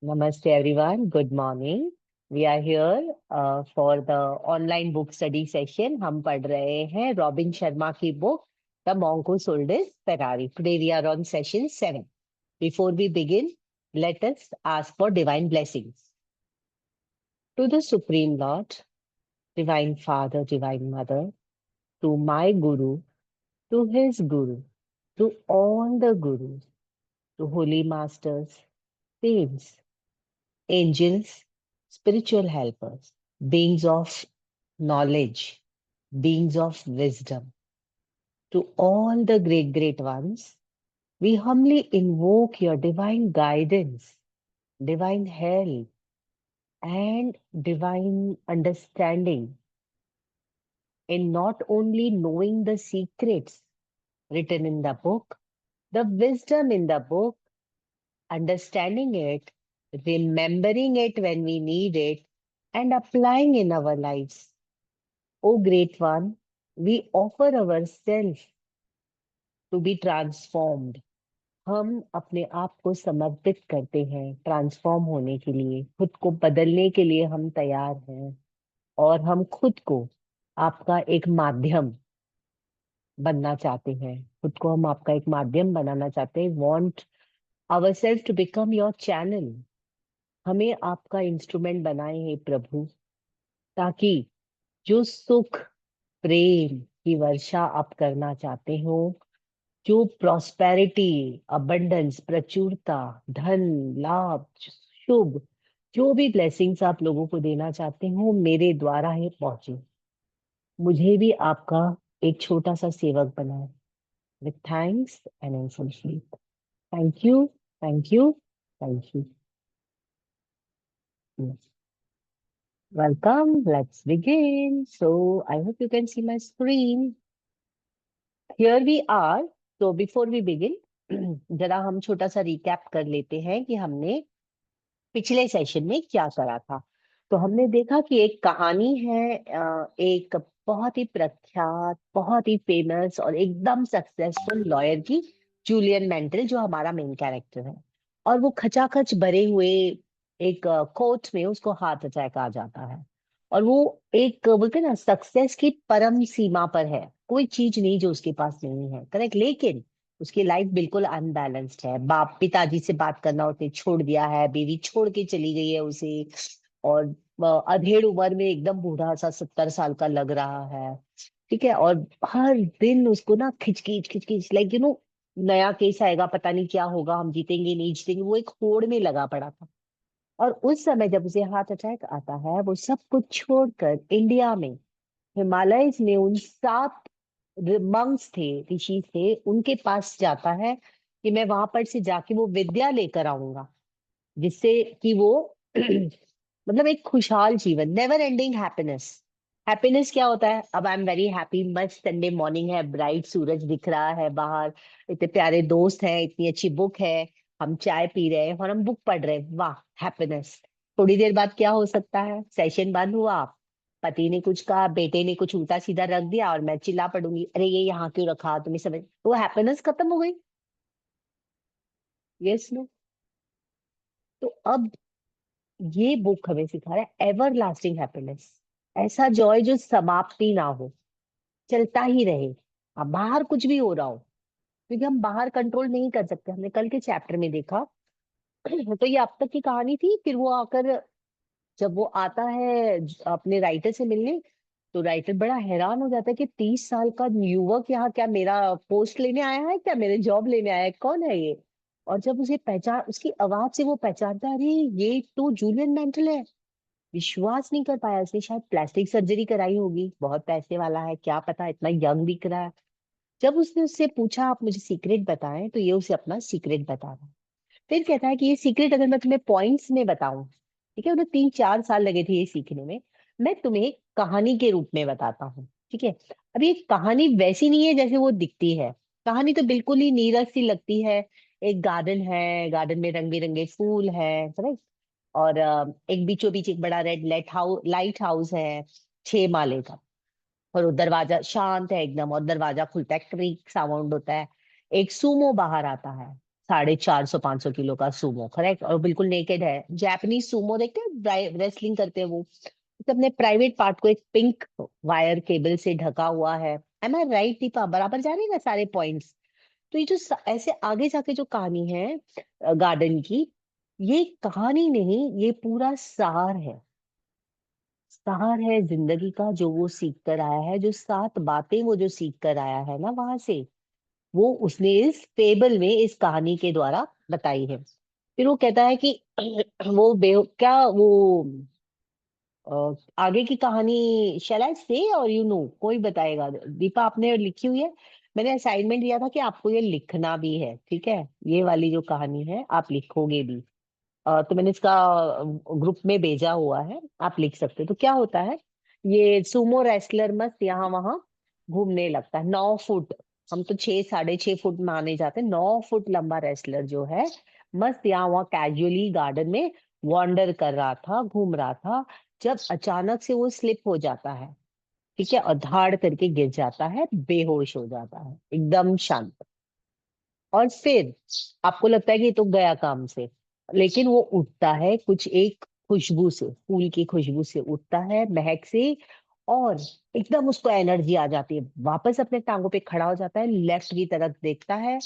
Namaste everyone. Good morning. We are here for the online book study session. हम पढ़ रहे हैं robin Sharma की book The Monk Who Sold His Ferrari. Today we are on session 7. Before we begin, let us ask for divine blessings. To the Supreme Lord, Divine Father, Divine Mother, to my Guru, to his Guru, to all the Gurus, to Holy Masters, Saints, angels, spiritual helpers, beings of knowledge, beings of wisdom. To all the great, great ones, we humbly invoke your divine guidance, divine help, and divine understanding in not only knowing the secrets written in the book, the wisdom in the book, understanding it, remembering it when we need it, and applying in our lives. O Great One, we offer ourselves to be transformed. हम अपने आप को समर्पित करते हैं transform होने के लिए, खुद को बदलने के लिए हम तैयार हैं और हम खुद को आपका एक माध्यम बनना चाहते हैं। खुद को हम आपका एक माध्यम बनाना चाहते हैं। Want ourselves to become your channel. हमें आपका इंस्ट्रूमेंट बनाए हैं प्रभु, ताकि जो सुख प्रेम की वर्षा आप करना चाहते हो, जो प्रॉस्पेरिटी, अबंडेंस, प्रचुरता, धन, लाभ, शुभ, जो भी ब्लेसिंग्स आप लोगों को देना चाहते हो, मेरे द्वारा ही पहुंचे। मुझे भी आपका एक छोटा सा सेवक बनाए। With thanks and in full sleep. Thank you, thank you, thank you. Welcome. Let's begin. So I hope you can see my screen. Here we are. So before we begin, जरा हम छोटा सा रिकैप कर लेते हैं कि हमने पिछले सेशन में क्या करा था। तो हमने देखा कि एक कहानी है, एक बहुत ही प्रख्यात, बहुत ही फेमस और एकदम सक्सेसफुल लॉयर की, जूलियन मेंटल, जो हमारा मेन कैरेक्टर है। और वो खचाखच भरे हुए एक कोर्ट में उसको हार्ट अटैक आ जाता है। और वो एक बोलते हैं ना, सक्सेस की परम सीमा पर है, कोई चीज नहीं जो उसके पास नहीं है, करेक्ट। लेकिन उसकी लाइफ बिल्कुल अनबैलेंस्ड है। बाप पिताजी से बात करना उसने छोड़ दिया है, बीवी छोड़ के चली गई है उसे, और अधेड़ उम्र में एकदम बूढ़ा सा 70 साल का लग रहा है, ठीक है। और हर दिन उसको ना खिचखिच खिचखिच, लाइक नया केस आएगा, पता नहीं क्या होगा, हम जीतेंगे नहीं जीतेंगे, वो एक होड़ में लगा पड़ा था। और उस समय जब उसे हार्ट अटैक आता है, वो सब कुछ छोड़कर इंडिया में, हिमालयस में, उन 7 मंक्स थे, ऋषि थे, उनके पास जाता है कि मैं वहां पर से जाके वो विद्या लेकर आऊंगा, जिससे कि वो मतलब एक खुशहाल जीवन, नेवर एंडिंग हैप्पीनेस। हैप्पीनेस क्या होता है? अब आई एम वेरी हैप्पी, मस्त संडे मॉर्निंग है, ब्राइट सूरज दिख रहा है बाहर, इतने प्यारे दोस्त हैं, इतनी अच्छी बुक है, हम चाय पी रहे हैं और हम बुक पढ़ रहे हैं, वाह हैप्पीनेस। थोड़ी देर बाद क्या हो सकता है? सेशन बंद हुआ, पति ने कुछ कहा, बेटे ने कुछ उल्टा सीधा रख दिया, और मैं चिल्ला पड़ूंगी, अरे ये यहाँ क्यों रखा, तुम्हें समझ, वो हैप्पीनेस खत्म हो गई। Yes no. तो अब ये बुक हमें सिखा रहा है एवर लास्टिंग हैप्पीनेस, ऐसा जॉय जो समाप्ति ना हो, चलता ही रहे। अब बाहर कुछ भी हो रहा हो, क्योंकि हम बाहर कंट्रोल नहीं कर सकते। हमने कल के चैप्टर में देखा। तो ये अब तक की कहानी थी। फिर वो आकर, जब वो आता है अपने राइटर से मिलने, तो राइटर बड़ा हैरान हो जाता है कि 30 साल का युवक यहाँ क्या मेरा पोस्ट लेने आया है, क्या मेरे जॉब लेने आया है, कौन है ये? और जब उसे पहचान, उसकी आवाज से वो पहचानता है, अरे ये तो जूलियन मेंटल है। विश्वास नहीं कर पाया उसने, शायद प्लास्टिक सर्जरी कराई होगी, बहुत पैसे वाला है, क्या पता इतना यंग दिख रहा है। जब उसने उससे पूछा आप मुझे सीक्रेट बताएं, तो ये उसे अपना सीक्रेट बता रहा है। फिर कहता है कि ये सीक्रेट अगर मैं तुम्हें पॉइंट्स में बताऊं, ठीक है, उन्हें 3-4 साल लगे थे ये सीखने में, मैं तुम्हें एक कहानी के रूप में बताता हूँ, ठीक है। अब ये कहानी वैसी नहीं है जैसे वो दिखती है। कहानी तो बिल्कुल ही नीरस सी लगती है। एक गार्डन है, गार्डन में रंग बिरंगे फूल है, समझ। और एक बीचों बीच एक बड़ा रेड लाइट हाउस है, 6 माले का। और वो दरवाजा शांत है एकदम, और दरवाजा खुलता है, क्रीक साउंड होता है। एक सूमो बाहर आता है, 450-500 किलो का सूमो, करेक्ट, और बिल्कुल नेकेड है। जापानीज सूमो देखते हैं, रेसलिंग करते हैं वो, तो अपने प्राइवेट पार्ट को एक पिंक वायर केबल से ढका हुआ है। एम आई राइट दीपा? बराबर जा रही है ना सारे पॉइंट्स? तो ये जो ऐसे आगे जाके जो कहानी है गार्डन की, ये कहानी नहीं, ये पूरा सार है। सार है जिंदगी का, जो वो सीख कर आया है, जो 7 बातें वो जो सीख कर आया है ना वहां से, वो उसने इस फेबल में, इस कहानी के द्वारा बताई है। फिर वो कहता है कि वो क्या वो आगे की कहानी शैल आई से और यू नो, कोई बताएगा? दीपा आपने लिखी हुई है, मैंने असाइनमेंट दिया था कि आपको ये लिखना भी है, ठीक है? ये वाली जो कहानी है आप लिखोगे भी। तो मैंने इसका ग्रुप में भेजा हुआ है, आप लिख सकते हो। तो क्या होता है, ये सुमो रेसलर मस्त यहाँ वहां घूमने लगता है। 9 फुट, हम तो 6-6.5 फुट माने जाते हैं, 9 फुट लंबा रेसलर जो है मस्त यहाँ वहाँ कैजुअली गार्डन में वॉन्डर कर रहा था, घूम रहा था, जब अचानक से वो स्लिप हो जाता है, ठीक है, और धाड़ करके गिर जाता है, बेहोश हो जाता है, एकदम शांत। और फिर आपको लगता है कि ये तो गया काम से, लेकिन वो उठता है कुछ एक खुशबू से, फूल की खुशबू से उठता है, महक से, और एकदम उसको एनर्जी आ जाती है, वापस अपने टांगों पे खड़ा हो जाता है, लेफ्ट की तरफ देखता है,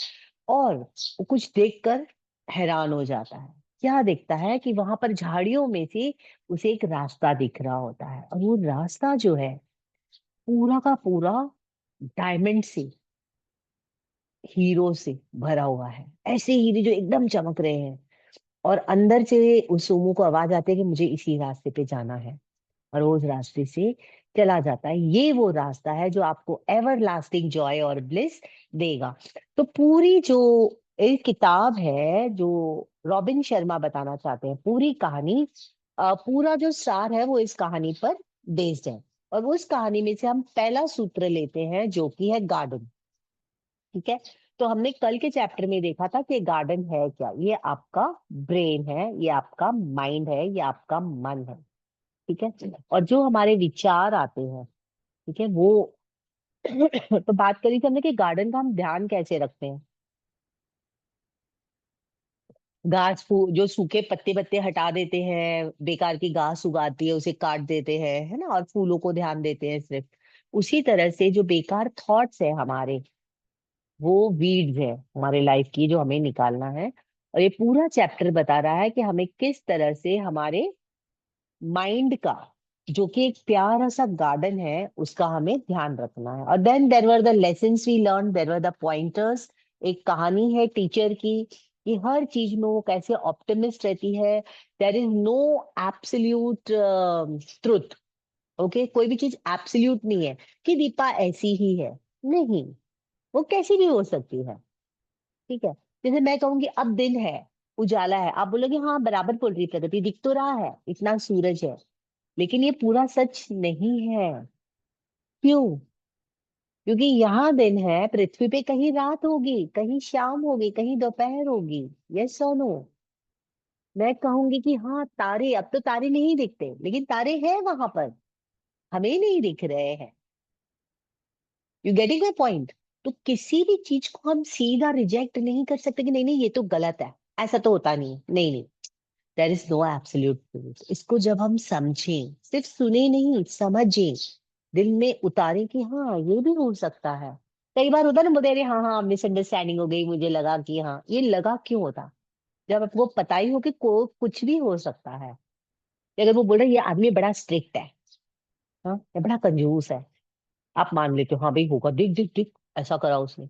और वो कुछ देखकर हैरान हो जाता है। क्या देखता है कि वहां पर झाड़ियों में से उसे एक रास्ता दिख रहा होता है, और वो रास्ता जो है पूरा का पूरा डायमंड से, हीरो से भरा हुआ है, ऐसे हीरे जो एकदम चमक रहे हैं। और अंदर से उस सोमू को आवाज आती है कि मुझे इसी रास्ते पे जाना है, और वो उस रास्ते से चला जाता है। ये वो रास्ता है जो आपको एवर लास्टिंग जॉय और ब्लिस देगा। तो पूरी जो एक किताब है जो रॉबिन शर्मा बताना चाहते हैं, पूरी कहानी, पूरा जो सार है वो इस कहानी पर बेस्ड है। और वो इस कहानी में से हम पहला सूत्र लेते हैं जो कि है गार्डन, ठीक है? तो हमने कल के चैप्टर में देखा था कि गार्डन है क्या, ये आपका ब्रेन है, ये आपका माइंड है, ये आपका मन है, ठीक है? और जो हमारे विचार आते हैं, ठीक है, वो तो बात करी थी हमने कि गार्डन का हम ध्यान कैसे रखते हैं। घास फूस जो सूखे पत्ते पत्ते हटा देते हैं, बेकार की घास उगाती है उसे काट देते हैं, है ना, और फूलों को ध्यान देते हैं सिर्फ, उसी तरह से जो बेकार थॉट्स है हमारे, वो वीड्स है हमारे लाइफ की, जो हमें निकालना है। और ये पूरा चैप्टर बता रहा है कि हमें किस तरह से हमारे माइंड का, जो कि एक प्यारा सा गार्डन है, उसका हमें ध्यान रखना है। और then there were the lessons we learn, there were the pointers. एक कहानी है टीचर की कि हर चीज में वो कैसे ऑप्टिमिस्ट रहती है। There is no absolute truth, okay? कोई भी चीज एब्सोल्यूट नहीं है कि दीपा ऐसी ही है, नहीं, वो कैसी भी हो सकती है, ठीक है? जैसे मैं कहूंगी अब दिन है, उजाला है, आप बोलोगे हाँ बराबर बोल रही है प्रगति, दिख तो रहा है इतना सूरज है, लेकिन ये पूरा सच नहीं है। क्यों? क्योंकि यहाँ दिन है, पृथ्वी पे कहीं रात होगी, कहीं शाम होगी, कहीं दोपहर होगी। यस और नो? मैं कहूंगी कि हाँ तारे, अब तो तारे नहीं दिखते, लेकिन तारे हैं वहां पर, हमें नहीं दिख रहे हैं। You getting my point? तो किसी भी चीज को हम सीधा रिजेक्ट नहीं कर सकते कि नहीं नहीं ये तो गलत है, ऐसा तो होता नहीं है। नहीं नहीं, there is no absolute truth. इसको जब हम समझें, सिर्फ सुने नहीं, समझें, दिल में उतारें कि हाँ ये भी हो सकता है। कई बार होता है ना, बोलते अरे हाँ हाँ मिसअंडरस्टैंडिंग हो गई, मुझे लगा कि हाँ, ये लगा क्यों होता? जब आपको पता ही हो कि कुछ भी हो सकता है। अगर वो बोल रहे ये आदमी बड़ा स्ट्रिक्ट है, हाँ, ये बड़ा कंजूस है, आप मान लेते हो हाँ भाई होगा, दिख दिख दिख ऐसा करा उसने,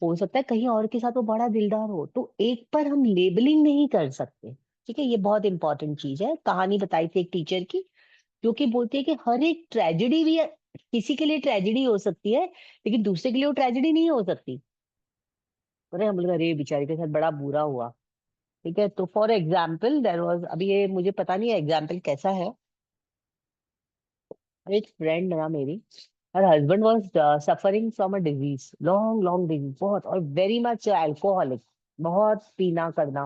हो सकता है कहीं और के साथ वो बड़ा दिलदार हो। तो एक पर हम लेबलिंग नहीं कर सकते, ठीक है? ये बहुत इंपॉर्टेंट चीज है। कहानी बताई थी एक टीचर की, जो कि बोलती है कि हर एक ट्रेजेडी भी, किसी के लिए ट्रेजेडी हो सकती है, लेकिन दूसरे के लिए वो ट्रेजेडी नहीं हो सकती। अरे हम लोग, अरे बेचारे के साथ बड़ा बुरा हुआ, ठीक है? तो फॉर एग्जाम्पल देर वॉज, अभी ये मुझे पता नहीं है एग्जाम्पल कैसा है, एक फ्रेंड ना मेरी, her husband was suffering from a disease, long long disease, बहुत, और very much alcoholic, बहुत पीना करना।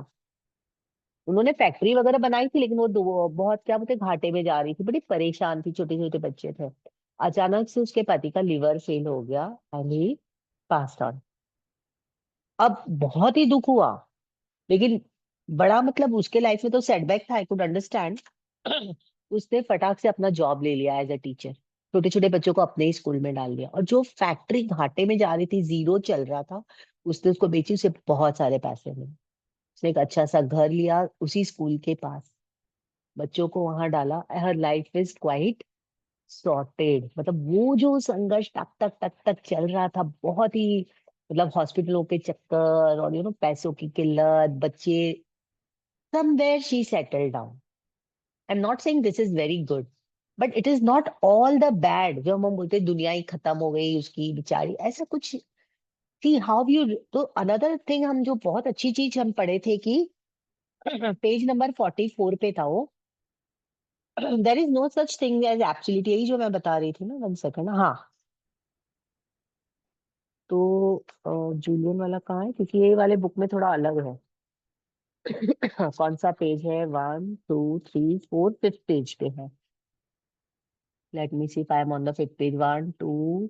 उन्होंने फैक्ट्री वगैरह बनाई थी, लेकिन वो बहुत, क्या बोलते, घाटे में जा रही थी, बड़ी परेशान थी, छोटे छोटे बच्चे थे। अचानक से उसके पति का लिवर फेल हो गया, एंड ही पास्ड ऑन। अब बहुत ही दुख हुआ, लेकिन बड़ा मतलब उसके लाइफ में तो सेटबैक था, आई कुड अंडरस्टैंड। उसने फटाक से अपना जॉब ले लिया एज अ टीचर, छोटे छोटे बच्चों को अपने ही स्कूल में डाल दिया, और जो फैक्ट्री घाटे में जा रही थी, जीरो चल रहा था, उसने उसको बेची, उसे बहुत सारे पैसे मिले। उसने एक अच्छा सा घर लिया उसी स्कूल के पास, बच्चों को वहां डाला। हर लाइफ इज क्वाइट सॉर्टेड। मतलब वो जो संघर्ष टक टक टक टक चल रहा था, बहुत ही, मतलब हॉस्पिटलों के चक्कर और पैसों की किल्लत, बच्चे, somewhere she settled down. I'm not saying this is very good, but it is not all the bad। जो हम बोलते हैं दुनिया ही खत्म हो गई उसकी बेचारी, ऐसा कुछ। See how you. तो अनदर थिंग, हम जो बहुत अच्छी चीज हम पढ़े थे कि पेज नंबर 44 पे था वो, there is no such thing as absolute, यही जो मैं बता रही थी ना, 1 सेकंड, हाँ। तो जूलियन वाला कहाँ है, क्योंकि ये वाले बुक में थोड़ा अलग है। कौन सा पेज है, 1 2 3 4, 5th पेज पे है। Let me see if I am on the 5th page, 1 2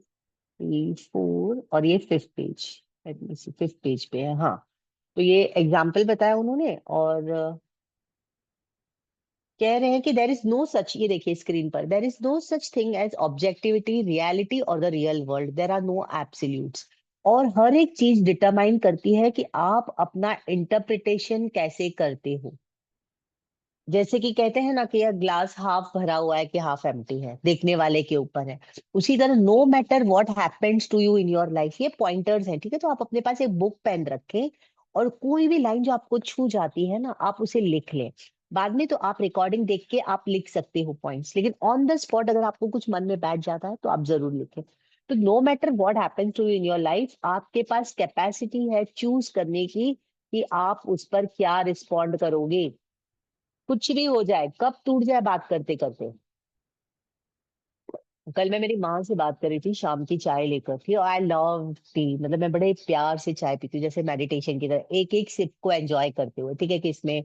3 4, और ये 5th पेज। लेट मी सी, 5th पेज पे है, हाँ। तो ये एग्जाम्पल बताया उन्होंने, और कह रहे हैं कि देर इज नो सच, ये देखिए स्क्रीन पर, there is no such thing as objectivity, reality और the real world, there are no absolutes. और हर एक चीज डिटरमाइन करती है कि आप अपना इंटरप्रिटेशन कैसे करते हो। जैसे कि कहते हैं ना कि यह ग्लास हाफ भरा हुआ है कि हाफ एम्प्टी है, देखने वाले के ऊपर है। उसी तरह no matter what happens to you in your life, ये पॉइंटर्स हैं, ठीक है। तो आप अपने पास एक बुक पेन रखें, और कोई भी लाइन जो आपको छू जाती है ना, आप उसे लिख लें। बाद में तो आप रिकॉर्डिंग देख के आप लिख सकते हो पॉइंट्स, लेकिन ऑन द स्पॉट अगर आपको कुछ मन में बैठ जाता है तो आप जरूर लिखें। तो no matter what happens to you in your life, आपके पास कैपेसिटी है चूज करने की कि आप उस पर क्या रिस्पॉन्ड करोगे। कुछ भी हो जाए, कब टूट जाए बात करते करते। कल मैं मेरी माँ से बात कर रही थी, शाम की चाय लेकर थी, और आई लव टी, मतलब मैं बड़े प्यार से चाय पीती हूँ, जैसे मेडिटेशन की तरह, एक एक सिप को एंजॉय करते हुए, ठीक है, कि इसमें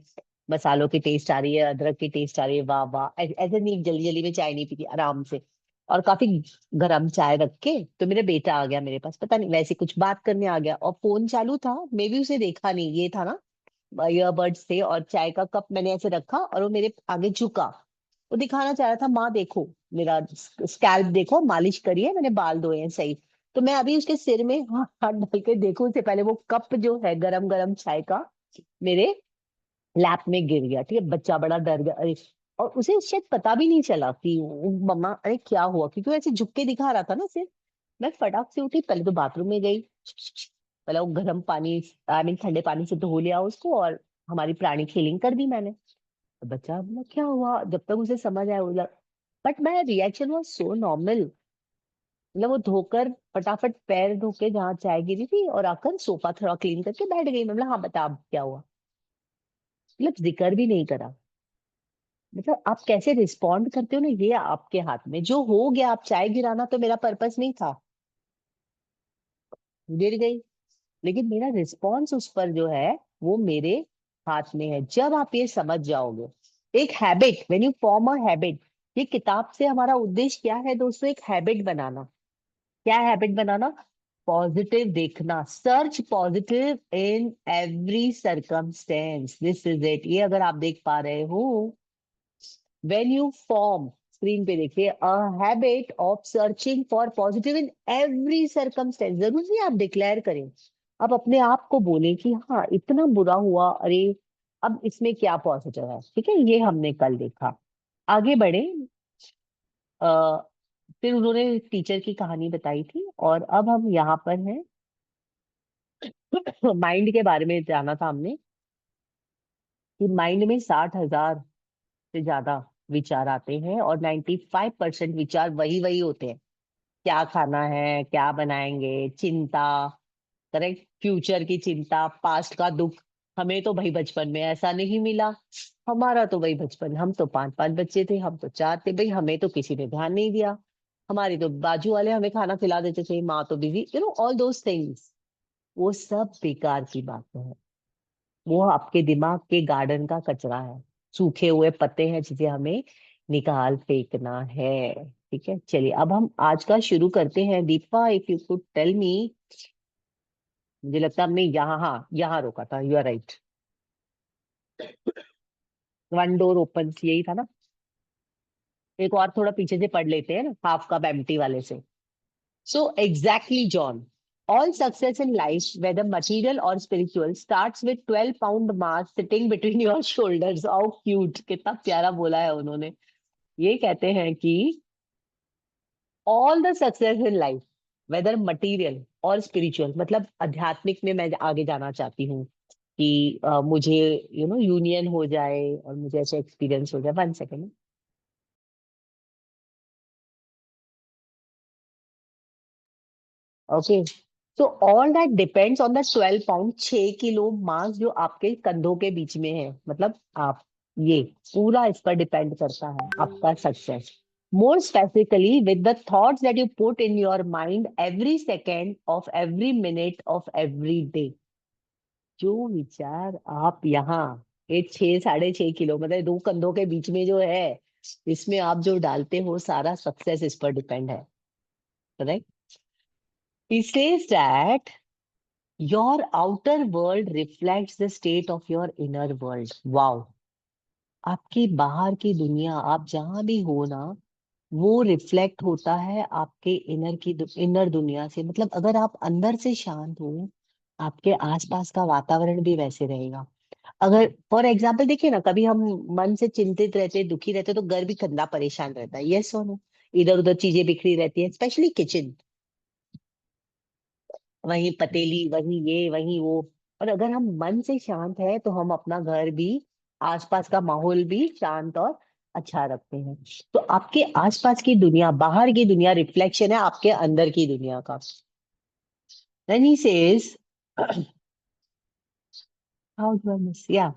मसालों की टेस्ट आ रही है, अदरक की टेस्ट आ रही है, वाह वाह, ऐसे नहीं, जल्दी जल्दी में चाय नहीं पीती, आराम से। और काफी गरम चाय रख के, तो मेरा बेटा आ गया मेरे पास, पता नहीं वैसे कुछ बात करने आ गया, और फोन चालू था, मे भी उसे देखा नहीं, ये था ना, ईयरबड्स थे, और चाय का कप मैंने ऐसे रखा, और वो मेरे आगे झुका। वो दिखाना चाह रहा था, माँ देखो, मेरा स्कैल्प देखो, मालिश करी है मैंने, बाल धोए हैं सही। तो मैं अभी उसके सिर में हाथ हाथ डाल के देखूं, उससे पहले वो कप जो है गरम गरम चाय का मेरे लैप में गिर गया, ठीक है। बच्चा बड़ा डर गया, अरे। और उसे शायद पता भी नहीं चला कि मम्मा, अरे क्या हुआ, क्योंकि वो ऐसे झुक के दिखा रहा था ना सिर। मैं फटाक से उठी, पहले तो बाथरूम में गई, पहले वो गर्म पानी, आई मीन ठंडे पानी से धो लिया उसको, और हमारी प्राणी फीलिंग कर दी मैंने। तो बच्चा बोला क्या हुआ, जब तक उसे समझ आया बोला, but my reaction was so normal. मतलब वो धोकर फटाफट पैर धो के जहाँ चाय गिरी थी, और आकर सोफा थोड़ा क्लीन करके बैठ गई। मैं बोला हाँ बता अब क्या हुआ। मतलब जिक्र भी नहीं करा। मतलब आप कैसे रिस्पॉन्ड करते हो ना, ये आपके हाथ में, जो हो गया, आप चाय गिराना तो मेरा पर्पस नहीं था, गिर गई, लेकिन मेरा रिस्पॉन्स उस पर जो है वो मेरे हाथ में है। जब आप ये समझ जाओगे, एक habit, when you form a habit, ये किताब से हमारा उद्देश्य क्या है दोस्तों, एक हैबिट बनाना। क्या हैबिट बनाना, पॉजिटिव देखना, search positive in every circumstance, this is it. ये अगर आप देख पा रहे हो, व्हेन यू फॉर्म, स्क्रीन पे देखिए, a habit of searching for positive in every circumstance, जरूर नहीं आप डिक्लेयर करें, आप अपने आप को बोलें कि हाँ इतना बुरा हुआ, अरे अब इसमें क्या पॉजिटिव है, ठीक है। ये हमने कल देखा। आगे बढ़े। आ, फिर उन्होंने टीचर की कहानी बताई थी, और अब हम यहाँ पर हैं। माइंड के बारे में जाना था हमने, कि माइंड में 60,000 से ज्यादा विचार आते हैं, और 95% विचार वही वही होते हैं। क्या खाना है, क्या बनाएंगे, चिंता, करेक्ट, फ्यूचर की चिंता, पास्ट का दुख। हमें तो भाई बचपन में ऐसा नहीं मिला, हमारा तो भाई बचपन, हम तो 5 5 बच्चे थे, हम तो 4 थे भाई, हमें तो किसी ने ध्यान नहीं दिया, हमारी तो बाजू वाले हमें खाना खिला देते थे, माँ तो बिजी, ऑल दोज थिंग्स। वो सब बेकार की बातें हैं, वो आपके दिमाग के गार्डन का कचरा है, सूखे हुए पत्ते हैं जिसे हमें निकाल फेंकना है। ठीक है, चलिए अब हम आज का शुरू करते हैं। Deepa, if you could tell me, मुझे लगता है हमने यहाँ, हाँ यहाँ रोका था, you are right. One door open, यही था ना। एक और थोड़ा पीछे से पढ़ लेते हैं ना, हाफ कप एम्प्टी वाले से। So exactly, John. All success in life, whether material or spiritual, starts with 12-pound mass sitting between your shoulders. How cute! कितना प्यारा बोला है उन्होंने। ये कहते हैं कि all the success in life, whether material or spiritual, मतलब आध्यात्मिक में मैं आगे जाना चाहती हूँ कि मुझे यूनियन हो जाए और मुझे ऐसे एक्सपीरियंस हो जाए। One second. ओके। तो all that depends on the 12 pound, 6 kilo mass जो आपके कंधों के बीच में है, मतलब आप, ये पूरा इस पर डिपेंड करता है आपका success. More specifically with the thoughts that you put in your mind every second of every minute of every day. जो विचार आप यहाँ, ये 6 साढ़े 6 किलो, मतलब दो कंधों के बीच में जो है, इसमें आप जो डालते हो, सारा सक्सेस इस पर डिपेंड है। Right. He says that your outer world reflects the state of your inner world. Wow. आपकी बाहर की दुनिया, आप जहां भी हो ना, वो रिफ्लेक्ट होता है आपके इनर दुनिया से। मतलब अगर आप अंदर से शांत हो, आपके आसपास का वातावरण भी वैसे रहेगा। अगर फॉर एग्जाम्पल देखिए ना, कभी हम मन से चिंतित रहते, दुखी रहते, तो घर भी गंदा परेशान रहता है। यस और नो? इधर उधर चीजें बिखरी रहती है, स्पेशली किचन, वहीं पतेली, वहीं ये, वहीं वो। और अगर हम मन से शांत है, तो हम अपना घर भी, आसपास का माहौल भी शांत और अच्छा रखते हैं। तो आपके आसपास की दुनिया, बाहर की दुनिया रिफ्लेक्शन है आपके अंदर की दुनिया का। Then he says, how do I miss? Yeah.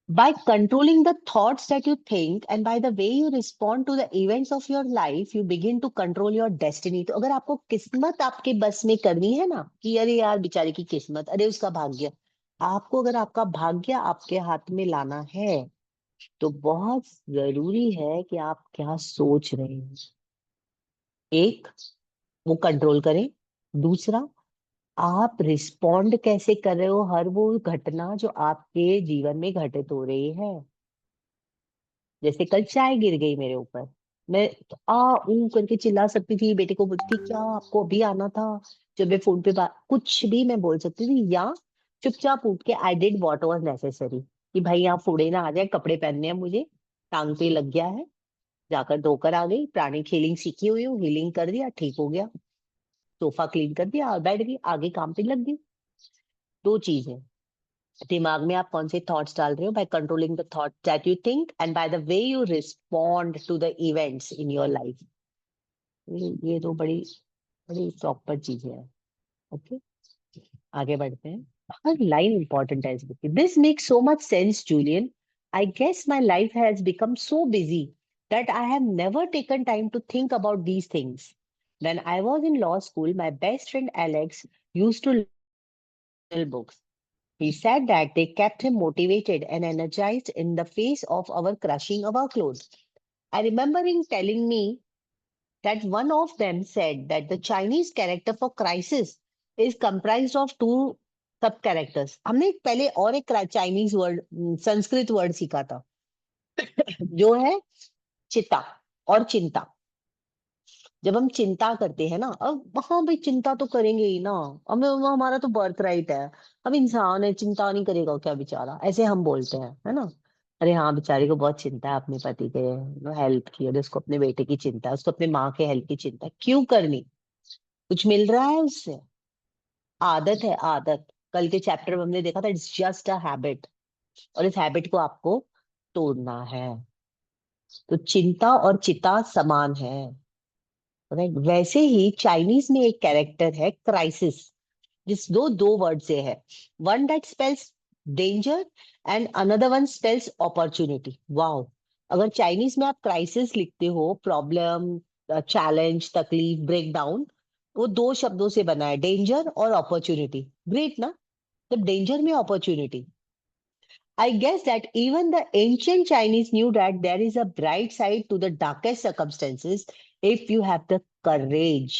By controlling the thoughts that you think and by the way you respond to the events of your life, you begin to control your destiny. तो अगर आपको किस्मत आपके बस में करनी है ना, कि अरे यार बेचारे की किस्मत, अरे उसका भाग्य, आपको अगर आपका भाग्य आपके हाथ में लाना है, तो बहुत जरूरी है कि आप क्या सोच रहे हैं। एक, वो कंट्रोल करें। दूसरा, आप रिस्पॉन्ड कैसे कर रहे हो हर वो घटना जो आपके जीवन में घटित हो रही है। जैसे कल चाय गिर गई मेरे ऊपर, मैं तो आ ऊ करके चिल्ला सकती थी, बेटे को बोलती थी क्या आपको अभी आना था, जब मैं फोन पे बात, कुछ भी मैं बोल सकती थी, या चुपचाप उठ के I did what was necessary, कि भाई यहाँ फोड़े ना आ जाए, कपड़े पहनने हैं मुझे, टांग पे लग गया है, जाकर धोकर आ गई, प्राणिक हीलिंग सीखी हुई हूँ, हीलिंग कर दिया, ठीक हो गया, सोफा क्लीन कर दिया और बैठ गई, आगे काम पे लग गई। दो चीजें, दिमाग में आप कौन से थॉट्स डाल रहे हो, by controlling the thought that you think and by the way you respond to the events in your life. ये तो बड़ी बड़ी प्रॉपर चीजें हैं। ओके, आगे बढ़ते हैं। हर लाइन इंपॉर्टेंट है इस बुक की। This makes so much sense Julian, I guess my life has become so busy that I have never taken time to think about these things. When I was in law school, my best friend Alex used to read books. He said that they kept him motivated and energized in the face of our crushing workload. I remember him telling me that one of them said that the Chinese character for crisis is comprised of two सब characters. हमने पहले और एक Chinese word, Sanskrit word सीखा था, जो है चिता और चिंता। जब हम चिंता करते हैं ना, अब हाँ भाई चिंता तो करेंगे ही ना, हमें वो हमारा तो बर्थ राइट है, अब इंसान है, चिंता नहीं करेगा क्या बेचारा, ऐसे हम बोलते हैं, है ना। अरे हाँ बेचारे को बहुत चिंता है अपने पति के हेल्थ की, अरे उसको अपने बेटे की चिंता है, उसको अपने माँ के हेल्थ की चिंता है। क्यों करनी, कुछ मिल रहा है उससे? आदत है, आदत। कल के चैप्टर में हमने देखा था, इट्स जस्ट अ हैबिट, और इस हैबिट को आपको तोड़ना है। तो चिंता और चिता समान है, राइट। वैसे ही चाइनीज में एक कैरेक्टर है क्राइसिस, जिस दो वर्ड से है, one that spells danger and another one spells opportunity. Wow. अगर चाइनीज में आप क्राइसिस लिखते हो, प्रॉब्लम, चैलेंज, तकलीफ, ब्रेक डाउन, वो दो शब्दों से बना है, डेंजर और अपॉर्चुनिटी। ग्रेट ना, जब डेंजर में opportunity. I guess that even the ancient Chinese knew that there is a bright side to the darkest circumstances if you have the courage.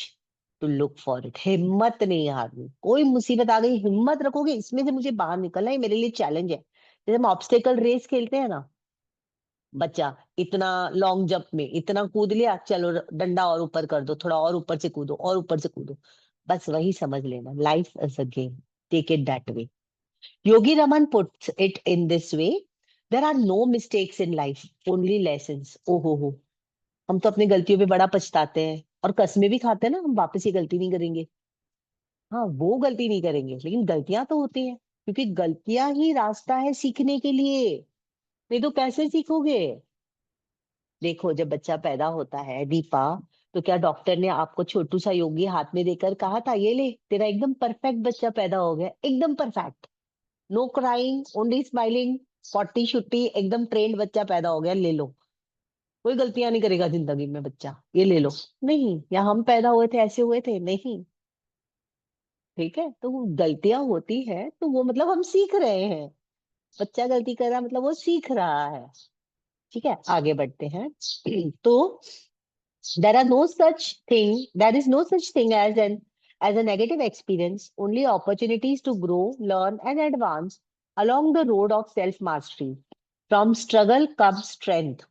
To look for it. हिम्मत नहीं हारनी, कोई मुसीबत आ गई हिम्मत रखोगे इसमें से मुझे बाहर निकलना ही मेरे लिए चैलेंज है। जैसे हम ऑब्स्टेकल रेस खेलते हैं ना, बच्चा इतना लॉन्ग जंप में इतना कूद लिया, चलो डंडा और ऊपर कर दो, थोड़ा और ऊपर से कूदो और ऊपर से कूदो। बस वही समझ लेना, life is a game, take it that way. Yogi Raman puts it in this way, there are no mistakes in life, only lessons. ओ हो, हम तो अपनी गलतियों पे बड़ा पछताते हैं और कस्में भी खाते हैं ना हम वापस ये गलती नहीं करेंगे। हाँ, वो गलती नहीं करेंगे, लेकिन गलतियां तो होती हैं, क्योंकि गलतियां ही रास्ता है सीखने के लिए। नहीं तो कैसे सीखोगे? देखो, जब बच्चा पैदा होता है दीपा, तो क्या डॉक्टर ने आपको छोटू सा योगी हाथ में देकर कहा था ये ले तेरा एकदम परफेक्ट बच्चा पैदा हो गया, एकदम perfect, no crying only smiling, potty शुट्टी एकदम ट्रेंड बच्चा पैदा हो गया, ले लो, कोई गलतियां नहीं करेगा जिंदगी में बच्चा, ये ले लो? नहीं। या हम पैदा हुए थे ऐसे हुए थे? नहीं। ठीक है, तो वो गलतियां होती है तो वो मतलब हम सीख रहे हैं। बच्चा गलती कर रहा है मतलब वो सीख रहा है। ठीक है, आगे बढ़ते हैं। तो there is no such thing as a negative experience, only opportunities to grow, learn, and advance along the road of self mastery. From struggle comes strength.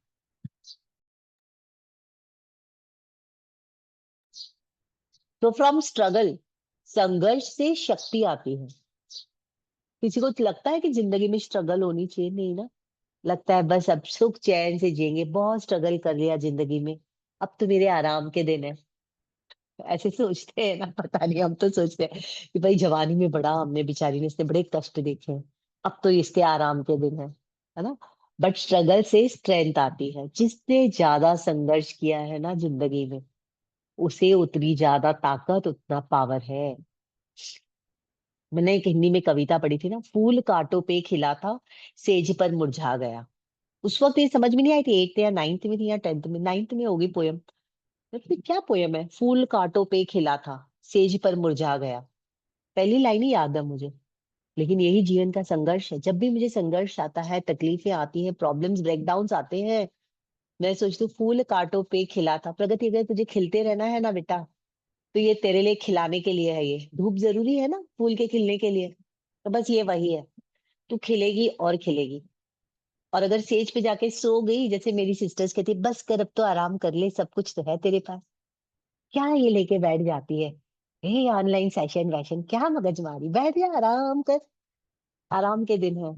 तो फ्रॉम स्ट्रगल, संघर्ष से शक्ति आती है। किसी को लगता है कि जिंदगी में स्ट्रगल होनी चाहिए? नहीं ना। लगता है बस अब सुख चैन से जिएंगे, बहुत स्ट्रगल कर लिया जिंदगी में, अब तो मेरे आराम के दिन है। ऐसे सोचते हैं ना, पता नहीं, हम तो सोचते हैं कि भाई जवानी में बड़ा हमने बेचारी ने इसने बड़े कष्ट देखे हैं, अब तो इसके आराम के दिन है ना। बट स्ट्रगल से स्ट्रेंथ आती है। जिसने ज्यादा संघर्ष किया है ना जिंदगी में, उसे उतनी ज्यादा ताकत, उतना पावर है। मैंने एक हिंदी में कविता पढ़ी थी ना, फूल कांटों पे खिला था, सेज पर मुरझा गया। उस वक्त ये समझ में नहीं आई थी, 8th या 9th में थी या 10th में, 9th में होगी पोयम। क्या पोयम है, फूल कांटों पे खिला था, सेज पर मुरझा गया। पहली लाइन ही याद है मुझे। लेकिन यही जीवन का संघर्ष है। जब भी मुझे संघर्ष आता है, तकलीफें आती हैं, प्रॉब्लम्स ब्रेकडाउन आते हैं, मैं सोचती हूँ फूल कांटों पे खिला था। प्रगति, अगर तुझे खिलते रहना है ना बेटा, तो ये तेरे लिए खिलाने के लिए है। ये धूप जरूरी है ना फूल के खिलने के लिए, तो बस ये वही है। तू खिलेगी और खिलेगी। और अगर सेज पे जाके सो गई, जैसे मेरी सिस्टर्स कहती, बस कर अब तो आराम कर ले, सब कुछ तो है तेरे पास, क्या ये लेके बैठ जाती है, हे ऑनलाइन सेशन वैशन, क्या मगजमारी, बैठ जा आराम कर, आराम के दिन है।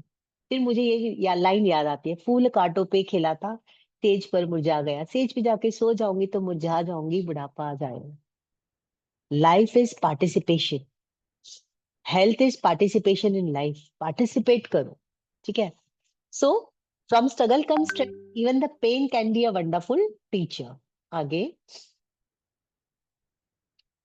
फिर मुझे ये लाइन याद आती है, फूल कांटों पे खिला था, सेज पर मुरझा गया, सेज पे जाके सो जाऊंगी तो मुरझा जाऊंगी, बुढ़ापा आ जाएगा। Life is participation, health is participation in life, participate करो। ठीक है। So from struggle come strength, even the pain can be a wonderful teacher. आगे,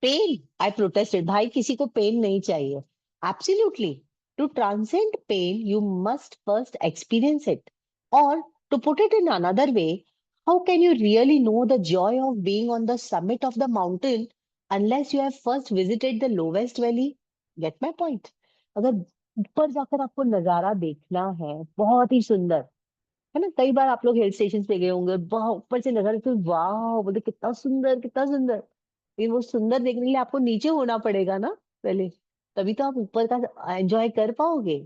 पेन, आई प्रोटेस्टेड, भाई किसी को पेन नहीं चाहिए। Absolutely, to transcend pain you must first experience it, और to put it in another way, how can you really know the joy of being on the summit of the mountain unless you have first visited the lowest valley? Gate my point? अगर ऊपर जाकर आपको नजारा देखना है बहुत ही सुंदर, है ना, कई बार आप लोग हिल स्टेशन पे गए होंगे, बहुत ऊपर से नजारा, फिर वाह बोलते कितना सुंदर कितना सुंदर। लेकिन वो सुंदर देखने के लिए आपको नीचे होना पड़ेगा ना पहले, तभी तो आप ऊपर का एंजॉय कर पाओगे।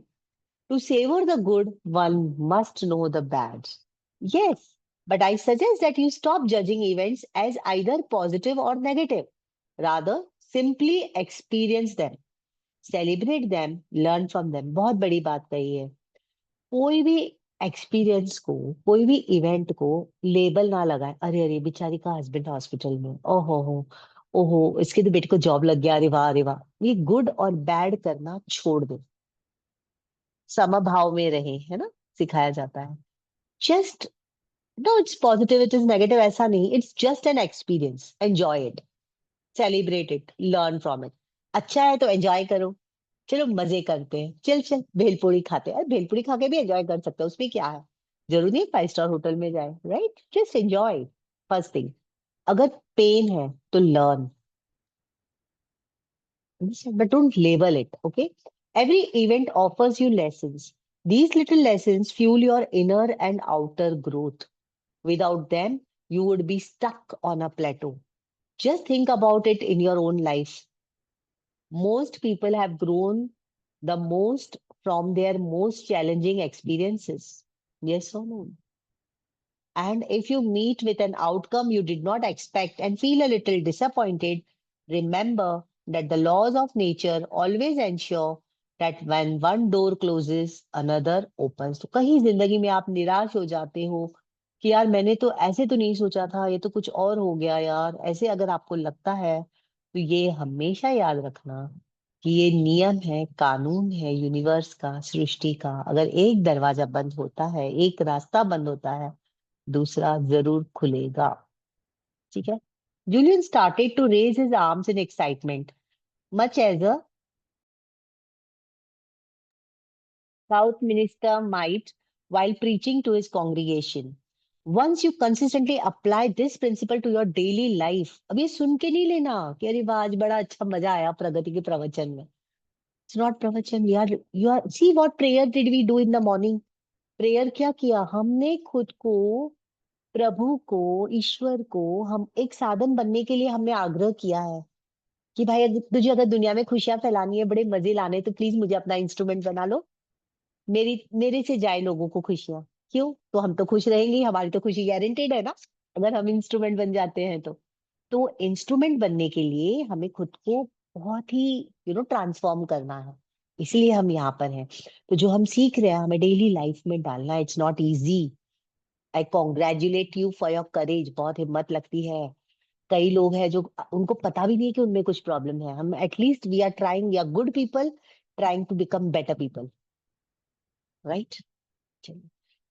To savour the good one must know the bad. Yes, but I suggest that you stop judging events as either positive or negative, rather simply experience them, celebrate them, learn from them. बहुत बड़ी बात कही है। कोई भी experience को, कोई भी इवेंट को लेबल ना लगाए, अरे अरे बेचारी का हस्बैंड हॉस्पिटल में, ओहो हो, ओहो इसके तो बेटे को जॉब लग गया, अरे वाह अरे वाह। ये गुड और बैड करना छोड़ दो, समभाव में रहे, है ना, सिखाया जाता है। Just, no it's positive it is negative ऐसा नहीं, it's just an experience, enjoy it, celebrate it, learn from it. अच्छा है तो एंजॉय करो, चलो मजे करते हैं, चल चल भेलपूरी खाते हैं, अरे भेलपूरी खा के भी एंजॉय कर सकते हो, उसमें क्या है, जरूरी नहीं 5 स्टार होटल में जाए, right, just enjoy. First thing, अगर पेन है तो learn, but don't label it, okay? Every event offers you lessons, these little lessons fuel your inner and outer growth. Without them you would be stuck on a plateau. Just think about it in your own life. Most people have grown the most from their most challenging experiences. Yes or no? And if you meet with an outcome you did not expect and feel a little disappointed, remember that the laws of nature always ensure that when one door closes, another opens. तो कहीं जिंदगी में आप निराश हो जाते हो कि यार मैंने तो ऐसे तो नहीं सोचा था, ये तो कुछ और हो गया यार, ऐसे अगर आपको लगता है तो ये हमेशा याद रखना कि ये नियम है, कानून है यूनिवर्स का, सृष्टि का। अगर एक दरवाजा बंद होता है, एक रास्ता बंद होता है, दूसरा जरूर खुलेगा। ठीक है। Julian started to raise his arms in excitement, much as a South minister might while preaching to his congregation. Once you consistently apply this principle to your daily life, अब ये सुन के नहीं लेना कि अरे वाह आज बड़ा अच्छा मजा आया प्रगति के प्रवचन में। It's not प्रवचन। You are see what prayer did we do in the morning? Prayer क्या किया हमने? खुद को, प्रभु को, ईश्वर को हम एक साधन बनने के लिए हमने आग्रह किया है कि भाई अगर दुनिया में खुशियां फैलानी है, बड़े मजे लाने, तो प्लीज मुझे अपना इंस्ट्रूमेंट बना लो। मेरी मेरे से जाए लोगों को खुशियां। क्यों? तो हम तो खुश रहेंगे ही, हमारी तो खुशी गारंटेड है ना, अगर हम इंस्ट्रूमेंट बन जाते हैं तो इंस्ट्रूमेंट बनने के लिए हमें खुद को बहुत ही ट्रांसफॉर्म करना है। इसलिए हम यहाँ पर हैं। तो जो हम सीख रहे हैं हमें डेली लाइफ में डालना। It's not easy. I congratulate you for your करेज। बहुत हिम्मत लगती है। कई लोग हैं जो उनको पता भी नहीं है कि उनमें कुछ प्रॉब्लम है। हम at least we are trying, we are good people trying to become better people, right?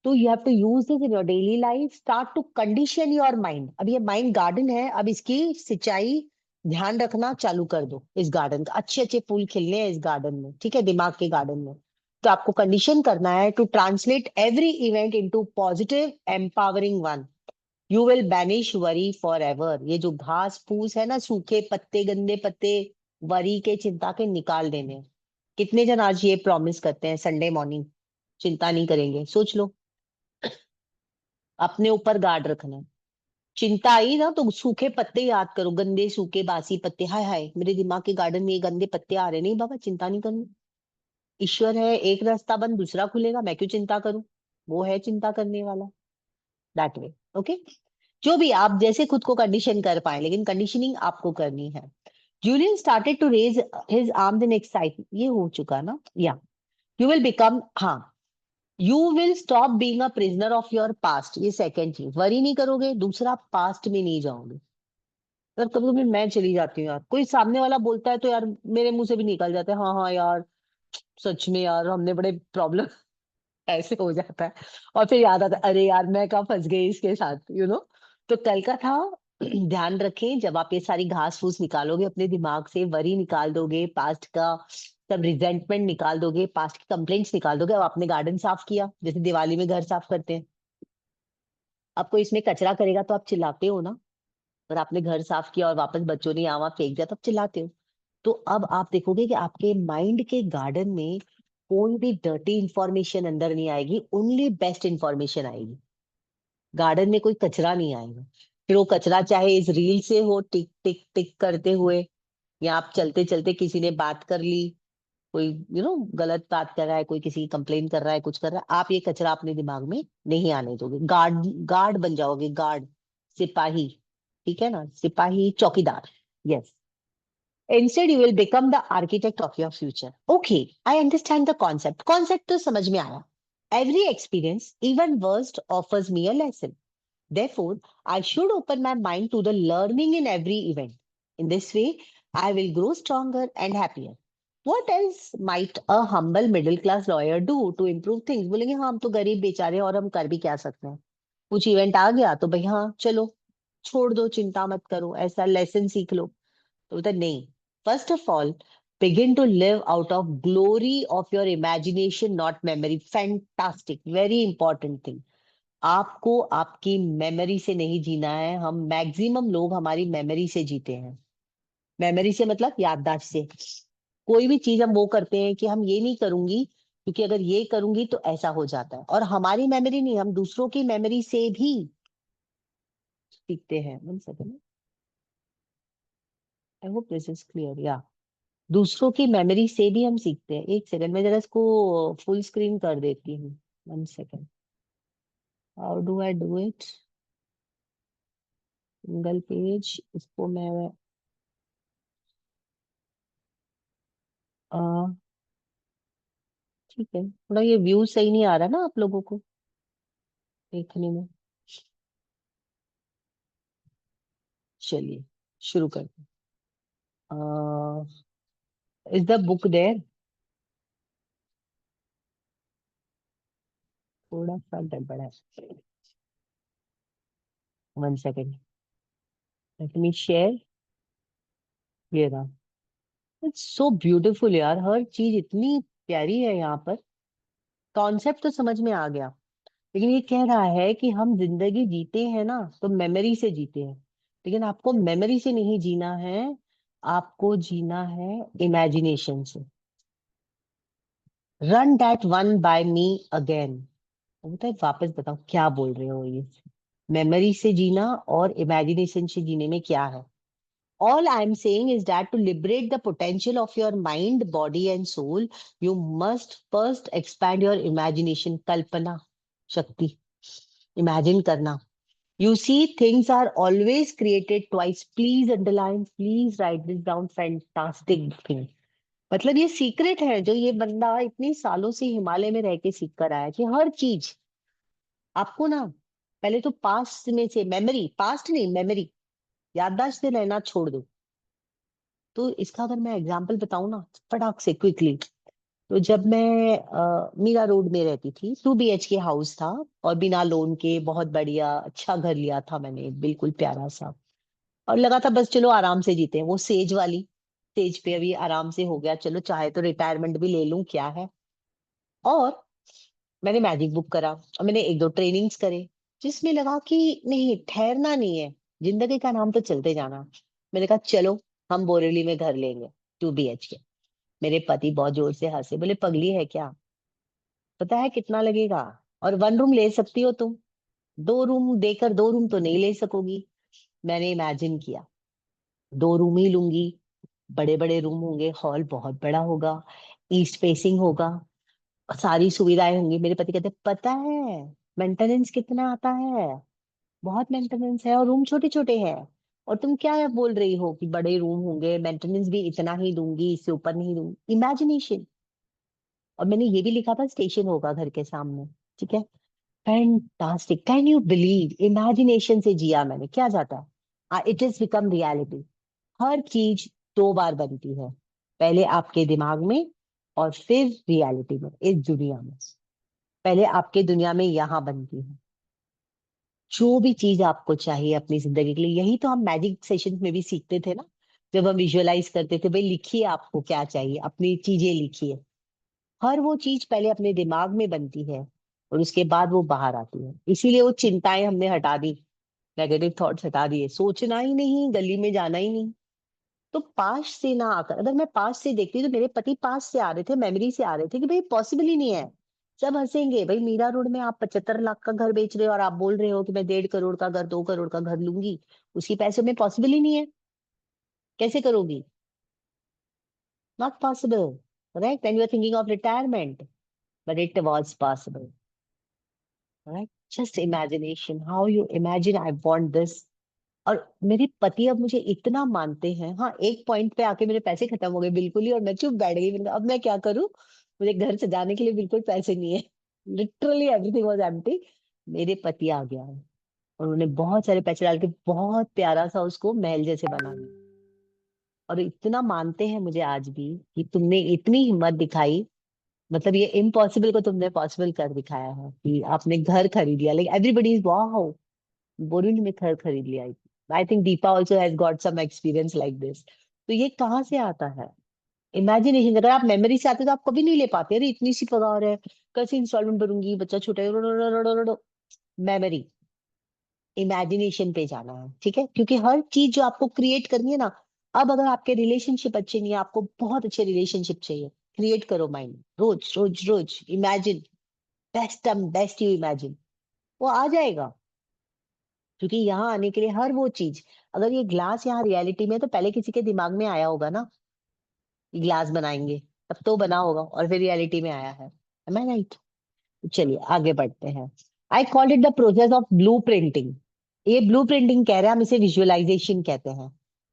तो you have to use this in your daily life. Start to condition your mind. अब ये माइंड गार्डन है, अब इसकी सिंचाई ध्यान रखना चालू कर दो। इस गार्डन का अच्छे अच्छे फूल खिलने हैं इस गार्डन में, ठीक है, दिमाग के गार्डन में। तो आपको कंडीशन करना है to translate every event into positive empowering one. You will banish worry forever. ये जो घास फूस है ना, सूखे पत्ते, गंदे पत्ते, वरी के, चिंता के निकाल देने हैं। कितने जन आज ये प्रॉमिस करते हैं संडे मॉर्निंग चिंता नहीं करेंगे? सोच लो। अपने ऊपर गार्ड रखना है। चिंता आई ना तो सूखे पत्ते याद करो, गंदे सूखे बासी पत्ते। हाय हाय मेरे दिमाग के गार्डन में ये गंदे पत्ते आ रहे, नहीं बाबा चिंता नहीं करनी। ईश्वर है, एक रास्ता बंद दूसरा खुलेगा, मैं क्यों चिंता करूं? वो है चिंता करने वाला। That way. ओके। जो भी आप जैसे खुद को कंडीशन कर पाए, लेकिन कंडीशनिंग आपको करनी है। Julian started to raise his arms in excitement. ये हो चुका ना? या यू विल बिकम, हाँ, you will stop being a prisoner of your past. ये सेकंड चीज, वरी नहीं करोगे, दूसरा पास्ट में नहीं जाओगे। यार कभी कभी मैं चली जाती हूँ यार, कोई सामने वाला बोलता है तो यार मेरे मुंह से भी निकल जाता है हाँ हाँ यार, सच में यार हमने बड़े प्रॉब्लम ऐसे हो जाता है। और फिर याद आता है अरे यार मैं कहाँ फंस गई इसके साथ, तो कल का था। ध्यान रखें, जब आप ये सारी घास फूस निकालोगे अपने दिमाग से, वरी निकाल दोगे, पास्ट का सब रिजेंटमेंट निकाल दोगे, पास्ट की कंप्लेंट्स निकाल दोगे, अब आपने गार्डन साफ किया, जैसे दिवाली में घर साफ करते हैं। आपको इसमें कचरा करेगा तो आप चिल्लाते हो ना, और आपने घर साफ किया और वापस बच्चों ने यहाँ वहां फेंक दिया तो आप चिल्लाते हो। तो अब आप देखोगे कि आपके माइंड के गार्डन में कोई भी डर्टी इंफॉर्मेशन अंदर नहीं आएगी, ओनली बेस्ट इंफॉर्मेशन आएगी। गार्डन में कोई कचरा नहीं आएगा। फिर वो कचरा चाहे इस रील से हो, टिक टिक टिक करते हुए, या आप चलते चलते किसी ने बात कर ली, कोई गलत बात कर रहा है, कोई किसी की कंप्लेन कर रहा है, कुछ कर रहा है, आप ये कचरा अपने दिमाग में नहीं आने दोगे। गार्ड, गार्ड बन जाओगे, गार्ड, सिपाही। ठीक है ना, सिपाही चौकीदार। Yes. Instead you will become the architect of your future. Okay, I understand the concept. Concept तो समझ में आया। Every experience, even worst, offers me a lesson. Therefore, I should open my mind to the learning in every event. In this way, I will grow stronger and happier. What else might a humble middle class lawyer do to improve things? बोलेंगे हाँ हम तो गरीब बेचारे हैं और हम कर भी क्या सकते हैं। कुछ इवेंट आ गया तो भाई हाँ चलो, छोड़ दो, चिंता मत करो, ऐसा लेसन सीख लो। तो बोलता नहीं। First of all, begin to live out of glory of your imagination, not memory. Fantastic, very important thing। आपको आपकी मेमोरी से नहीं जीना है। हम मैक्सिमम लोग हमारी मेमोरी से जीते हैं। मेमोरी से मतलब याददाश्त से। कोई भी चीज हम वो करते हैं कि हम ये नहीं करूंगी क्योंकि अगर ये करूंगी तो ऐसा हो जाता है, और हमारी मेमोरी नहीं, हम दूसरों की मेमोरी से भी सीखते हैं। 1 second. I hope this is clear. या दूसरों की मेमोरी से भी हम सीखते हैं। एक सेकंड, मैं जरा इसको फुल स्क्रीन कर देती हूँ। One second, how do I do it? Single page, इसको मैं ठीक है, थोड़ा ये व्यू सही नहीं आ रहा ना आप लोगों को देखने में। चलिए शुरू करते हैं। Is the book there? थोड़ा सा गड़बड़ है। One second, let me share. ये रहा। इट्स सो ब्यूटीफुल यार, हर चीज इतनी प्यारी है यहाँ पर। कॉन्सेप्ट तो समझ में आ गया, लेकिन ये कह रहा है कि हम जिंदगी जीते हैं ना तो मेमोरी से जीते हैं, लेकिन आपको मेमोरी से नहीं जीना है, आपको जीना है इमेजिनेशन से। Run that one by me again. बताए वापस बताओ क्या बोल रहे हो ये? मेमोरी से जीना और इमेजिनेशन से जीने में क्या है? All I'm saying is that to liberate the potential of your mind, body, and soul, you must first expand your imagination. Kalpana Shakti. Imagine karna. You see, things are always created twice. Please underline, please write this down. Fantastic thing. मतलब ये secret है जो ये बंदा इतने सालों से हिमालय में रह के सीख कर आया है कि हर चीज आपको ना, पहले तो पास्ट में से मेमोरी, पास्ट नहीं मेमोरी, याददाश्त से रहना छोड़ दो। तो इसका अगर मैं एग्जांपल बताऊं ना फटाक से क्विकली, तो जब मैं मीरा रोड में रहती थी, 2 BHK हाउस था और बिना लोन के बहुत बढ़िया अच्छा घर लिया था मैंने, बिल्कुल प्यारा सा। और लगा था बस चलो आराम से जीते हैं, वो सेज वाली स्टेज पे अभी आराम से हो गया, चलो चाहे तो रिटायरमेंट भी ले लूं क्या है। और मैंने मैजिक बुक करा और मैंने एक दो ट्रेनिंग्स करे, जिसमें लगा कि नहीं ठहरना नहीं है, जिंदगी का नाम तो चलते जाना। मैंने कहा चलो हम बोरेवली में घर लेंगे, 2 BHK। मेरे पति बहुत जोर से हंसे, बोले पगली है क्या, पता है कितना लगेगा? और 1 रूम ले सकती हो तुम, 2 रूम देकर 2 रूम तो नहीं ले सकोगी। मैंने इमेजिन किया 2 रूम ही लूंगी, बड़े बड़े रूम होंगे, हॉल बहुत बड़ा होगा, ईस्ट फेसिंग होगा, सारी सुविधाएं होंगी। मेरे पति कहते पता है मेंटेनेंस कितना आता है, बहुत मेंटेनेंस है और रूम छोटे छोटे हैं, और तुम क्या बोल रही हो कि बड़े रूम होंगे, मेंटेनेंस भी इतना ही दूंगी, इससे ऊपर नहीं दूंगी। इमेजिनेशन। और मैंने ये भी लिखा था स्टेशन होगा घर के सामने। ठीक है, fantastic, can you believe, imagination से जिया मैंने, क्या जाता है, इट इज बिकम रियलिटी। हर चीज 2 बार बनती है, पहले आपके दिमाग में और फिर रियलिटी में, इस दुनिया में। पहले आपके दुनिया में यहाँ बनती है जो भी चीज आपको चाहिए अपनी जिंदगी के लिए। यही तो हम मैजिक सेशन में भी सीखते थे ना, जब हम विजुअलाइज करते थे, भाई लिखिए आपको क्या चाहिए, अपनी चीजें लिखिए। हर वो चीज पहले अपने दिमाग में बनती है और उसके बाद वो बाहर आती है। इसीलिए वो चिंताएं हमने हटा दी, नेगेटिव थॉट्स हटा दिए, सोचना ही नहीं, गली में जाना ही नहीं। तो पास से ना आकर, अगर मैं पास से देखती तो मेरे पति पास से आ रहे थे, मेमोरी से आ रहे थे कि भाई पॉसिबल ही नहीं है। सब हंसेंगे, भाई मीरा रोड में आप 75 लाख का घर बेच रहे हो और आप बोल रहे हो कि मैं 1.5 करोड़ का घर, 2 करोड़ का घर लूंगी, उसी पैसे में पॉसिबल ही नहीं है, कैसे करोगी? Not possible, right? When you are thinking of retirement, but it was possible, right? Just imagination, how you imagine I want this. और मेरे पति अब मुझे इतना मानते हैं। हाँ, एक पॉइंट पे आके मेरे पैसे खत्म हो गए बिल्कुल ही, और मैं चुप बैठ गई, मैंने कहा, अब मैं क्या करूं, मुझे घर सजाने के लिए बिल्कुल पैसे नहीं है। Literally everything was empty. मेरे पति आ गया है और उन्होंने बहुत सारे पैसे डाल के बहुत प्यारा सा उसको महल जैसे बना दिया। और इतना मानते हैं मुझे आज भी कि तुमने इतनी हिम्मत दिखाई, मतलब ये इम्पॉसिबल को तुमने पॉसिबल कर दिखाया है कि आपने घर खरीद लिया। Like everybody is wow, Borivali में घर खरीद लिया। I think Deepa also has got some experience like this. तो ये कहाँ से आता है? इमेजिनेशन। अगर आप मेमोरी से आते तो आप कभी नहीं ले पाते, अरे इतनी सी पगार है, कैसे इंस्टॉलमेंट भरूंगी, बच्चा छोटा है, मेमोरी। इमेजिनेशन पे जाना है, ठीक है, क्योंकि हर चीज जो आपको क्रिएट करनी है ना, अब अगर आपके रिलेशनशिप अच्छे नहीं है, आपको बहुत अच्छे रिलेशनशिप चाहिए, क्रिएट करो माइंड, रोज रोज रोज imagine, best best you imagine, वो आ जाएगा। क्योंकि यहाँ आने के लिए हर वो चीज, अगर ये ग्लास यहाँ रियलिटी में है, तो पहले किसी के दिमाग में आया होगा ना, ये ग्लास बनाएंगे, तब तो बना होगा और फिर रियलिटी में आया है। एम आई राइट? चलिए आगे बढ़ते हैं। I call it the process of blue printing. ये ब्लू प्रिंटिंग कह रहे हैं हम, इसे विजुअलाइजेशन कहते हैं।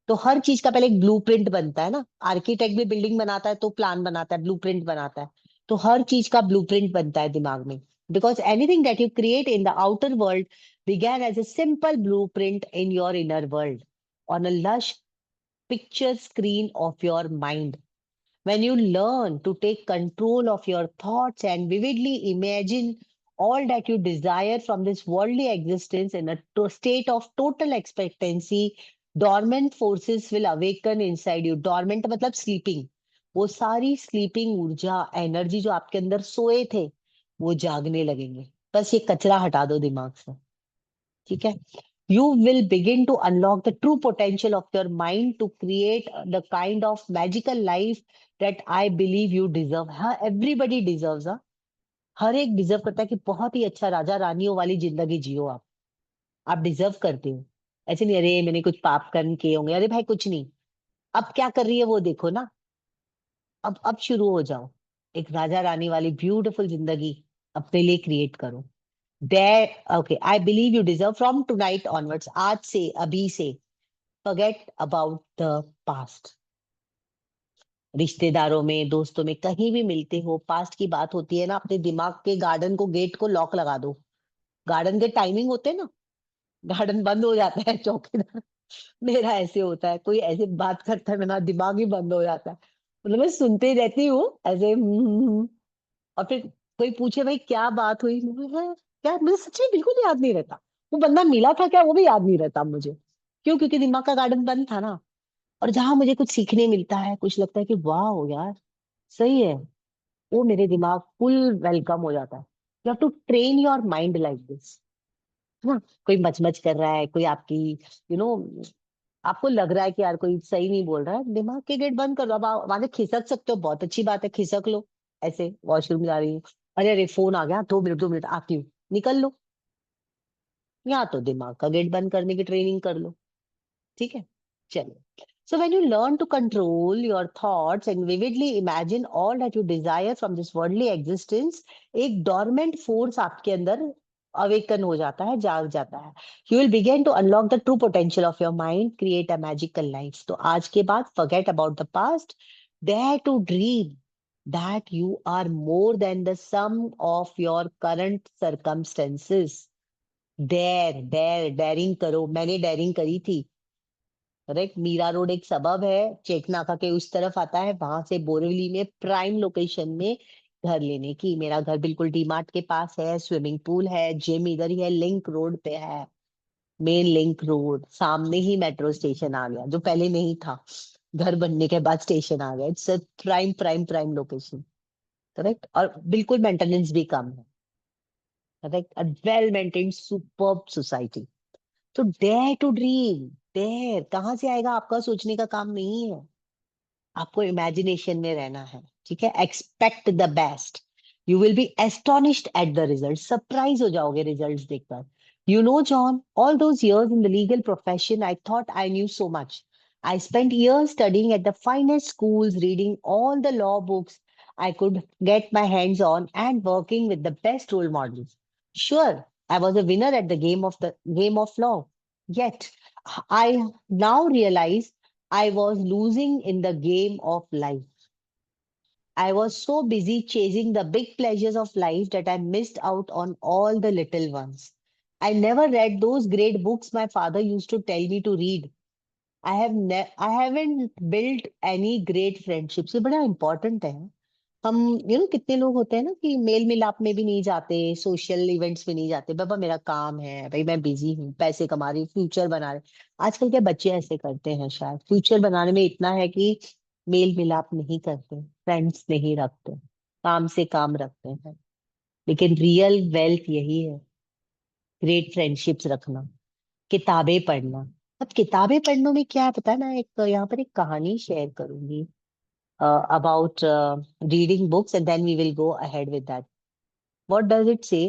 तो हर चीज का पहले एक ब्लू प्रिंट बनता है ना, आर्किटेक्ट भी बिल्डिंग बनाता है तो प्लान बनाता है, ब्लू प्रिंट बनाता है। तो हर चीज का ब्लू प्रिंट बनता है दिमाग में, because anything that you create in the outer world began as a simple blueprint in your inner world on a lush picture screen of your mind. When you learn to take control of your thoughts and vividly imagine all that you desire from this worldly existence in a state of total expectancy, dormant forces will awaken inside you. Dormant मतलब sleeping. वो सारी sleeping ऊर्जा, energy जो आपके अंदर सोए थे, वो जागने लगेंगे। बस ये कचरा हटा दो दिमाग से, ठीक है? You will begin to unlock the true potential of your mind to create the kind of magical life that I believe you deserve. हाँ, everybody deserves, हाँ, हर एक डिजर्व करता है कि बहुत ही अच्छा राजा रानियों वाली जिंदगी जियो आप डिजर्व करते हो। ऐसे नहीं अरे मैंने कुछ पाप कर्म किए होंगे, अरे भाई कुछ नहीं, अब क्या कर रही है वो देखो ना। अब शुरू हो जाओ, एक राजा रानी वाली ब्यूटीफुल जिंदगी अपने लिए क्रिएट करो। There, okay, I believe you deserve from tonight onwards. आज से, अभी से, forget about the past. रिश्तेदारों में, दोस्तों में, कहीं भी मिलते हो, पास्ट की बात होती है ना, अपने दिमाग के गार्डन को, गेट को लॉक लगा दो। गार्डन के टाइमिंग होते हैं ना, गार्डन बंद हो जाता है, चौकीदार। मेरा ऐसे होता है, कोई ऐसे बात करता है, मेरा दिमाग ही बंद हो जाता है। मतलब मैं सुनते ही रहती हूँ ऐसे और फिर कोई पूछे भाई क्या बात हुई, मैं बोली, "हाँ, क्या मुझे सच में बिल्कुल याद नहीं रहता। वो बंदा मिला था क्या, वो भी याद नहीं रहता मुझे। क्यों? क्योंकि दिमाग का गार्डन बंद था ना। और जहां मुझे कुछ सीखने मिलता है, कुछ लगता है कि वाह यार सही है, वो मेरे दिमाग फुल वेलकम हो जाता है। You have to train your mind like this, है ना? कोई मचमच कर रहा है, कोई आपकी यू नो आपको लग रहा है कि यार कोई सही नहीं बोल रहा है, दिमाग के गेट बंद कर दो। अब आप वहां से खिसक सकते हो, बहुत अच्छी बात है, खिसक लो। ऐसे वॉशरूम जा रही हूँ, अरे अरे फोन आ गया, 2 मिनट 2 मिनट आती हूँ, निकल लो। या तो दिमाग का गेट बंद करने की ट्रेनिंग कर लो, ठीक है? चलो। So when you learn to control your thoughts and vividly imagine all that you desire from this worldly existence, एक dormant force आपके अंदर awaken हो जाता है, जाग जाता है। You will begin to unlock the true potential of your mind, create a magical life. तो आज के बाद forget about the past, dare to dream that you are more than the sum of your current circumstances. Daring करो। मैंने dairying करी थी। Correct, Meera road एक सबब है, चेकनाका के उस तरफ आता है, वहां से बोरिवली में प्राइम लोकेशन में घर लेने की। मेरा घर बिल्कुल डीमार्ट के पास है, स्विमिंग पूल है, जिम इधर ही है, लिंक रोड पे है। मेन लिंक रोड सामने ही मेट्रो स्टेशन आ गया, जो पहले नहीं था, घर बनने के बाद स्टेशन आ गया। Its prime prime prime location. Correct, और बिल्कुल मेंटेनेंस भी कम है। Correct, well maintained superb society. तो डेयर टू ड्रीम, डेयर कहाँ से आएगा? आपका सोचने का काम नहीं है, आपको इमेजिनेशन में रहना है, ठीक है? Expect the best, you will be astonished at the result, surprise हो जाओगे रिजल्ट्स देखकर। You know John, all those years in the legal profession I thought I knew so much. I spent years studying at the finest schools, reading all the law books I could get my hands on and working with the best role models. Sure, I was a winner at the game of law, yet I now realize I was losing in the game of life. I was so busy chasing the big pleasures of life that I missed out on all the little ones. I never read those great books my father used to tell me to read. I haven't built any great friendships. ये बड़ा important है। हम कितने लोग होते हैं ना कि मेल मिलाप में भी नहीं जाते, सोशल इवेंट्स में नहीं जाते, बाबा मेरा काम है भाई, मैं बिजी हूँ, पैसे कमा रही हूँ, फ्यूचर बना रहे। आजकल के बच्चे ऐसे करते हैं, शायद फ्यूचर बनाने में इतना है कि मेल मिलाप नहीं करते, फ्रेंड्स नहीं रखते, काम से काम रखते हैं। लेकिन रियल वेल्थ यही है, ग्रेट फ्रेंडशिप्स रखना, किताबें पढ़ना। अब किताबें पढ़ने में क्या है पता है, मैं एक यहाँ पर एक कहानी शेयर करूंगी about reading books, and then we will go ahead with that. What does it say?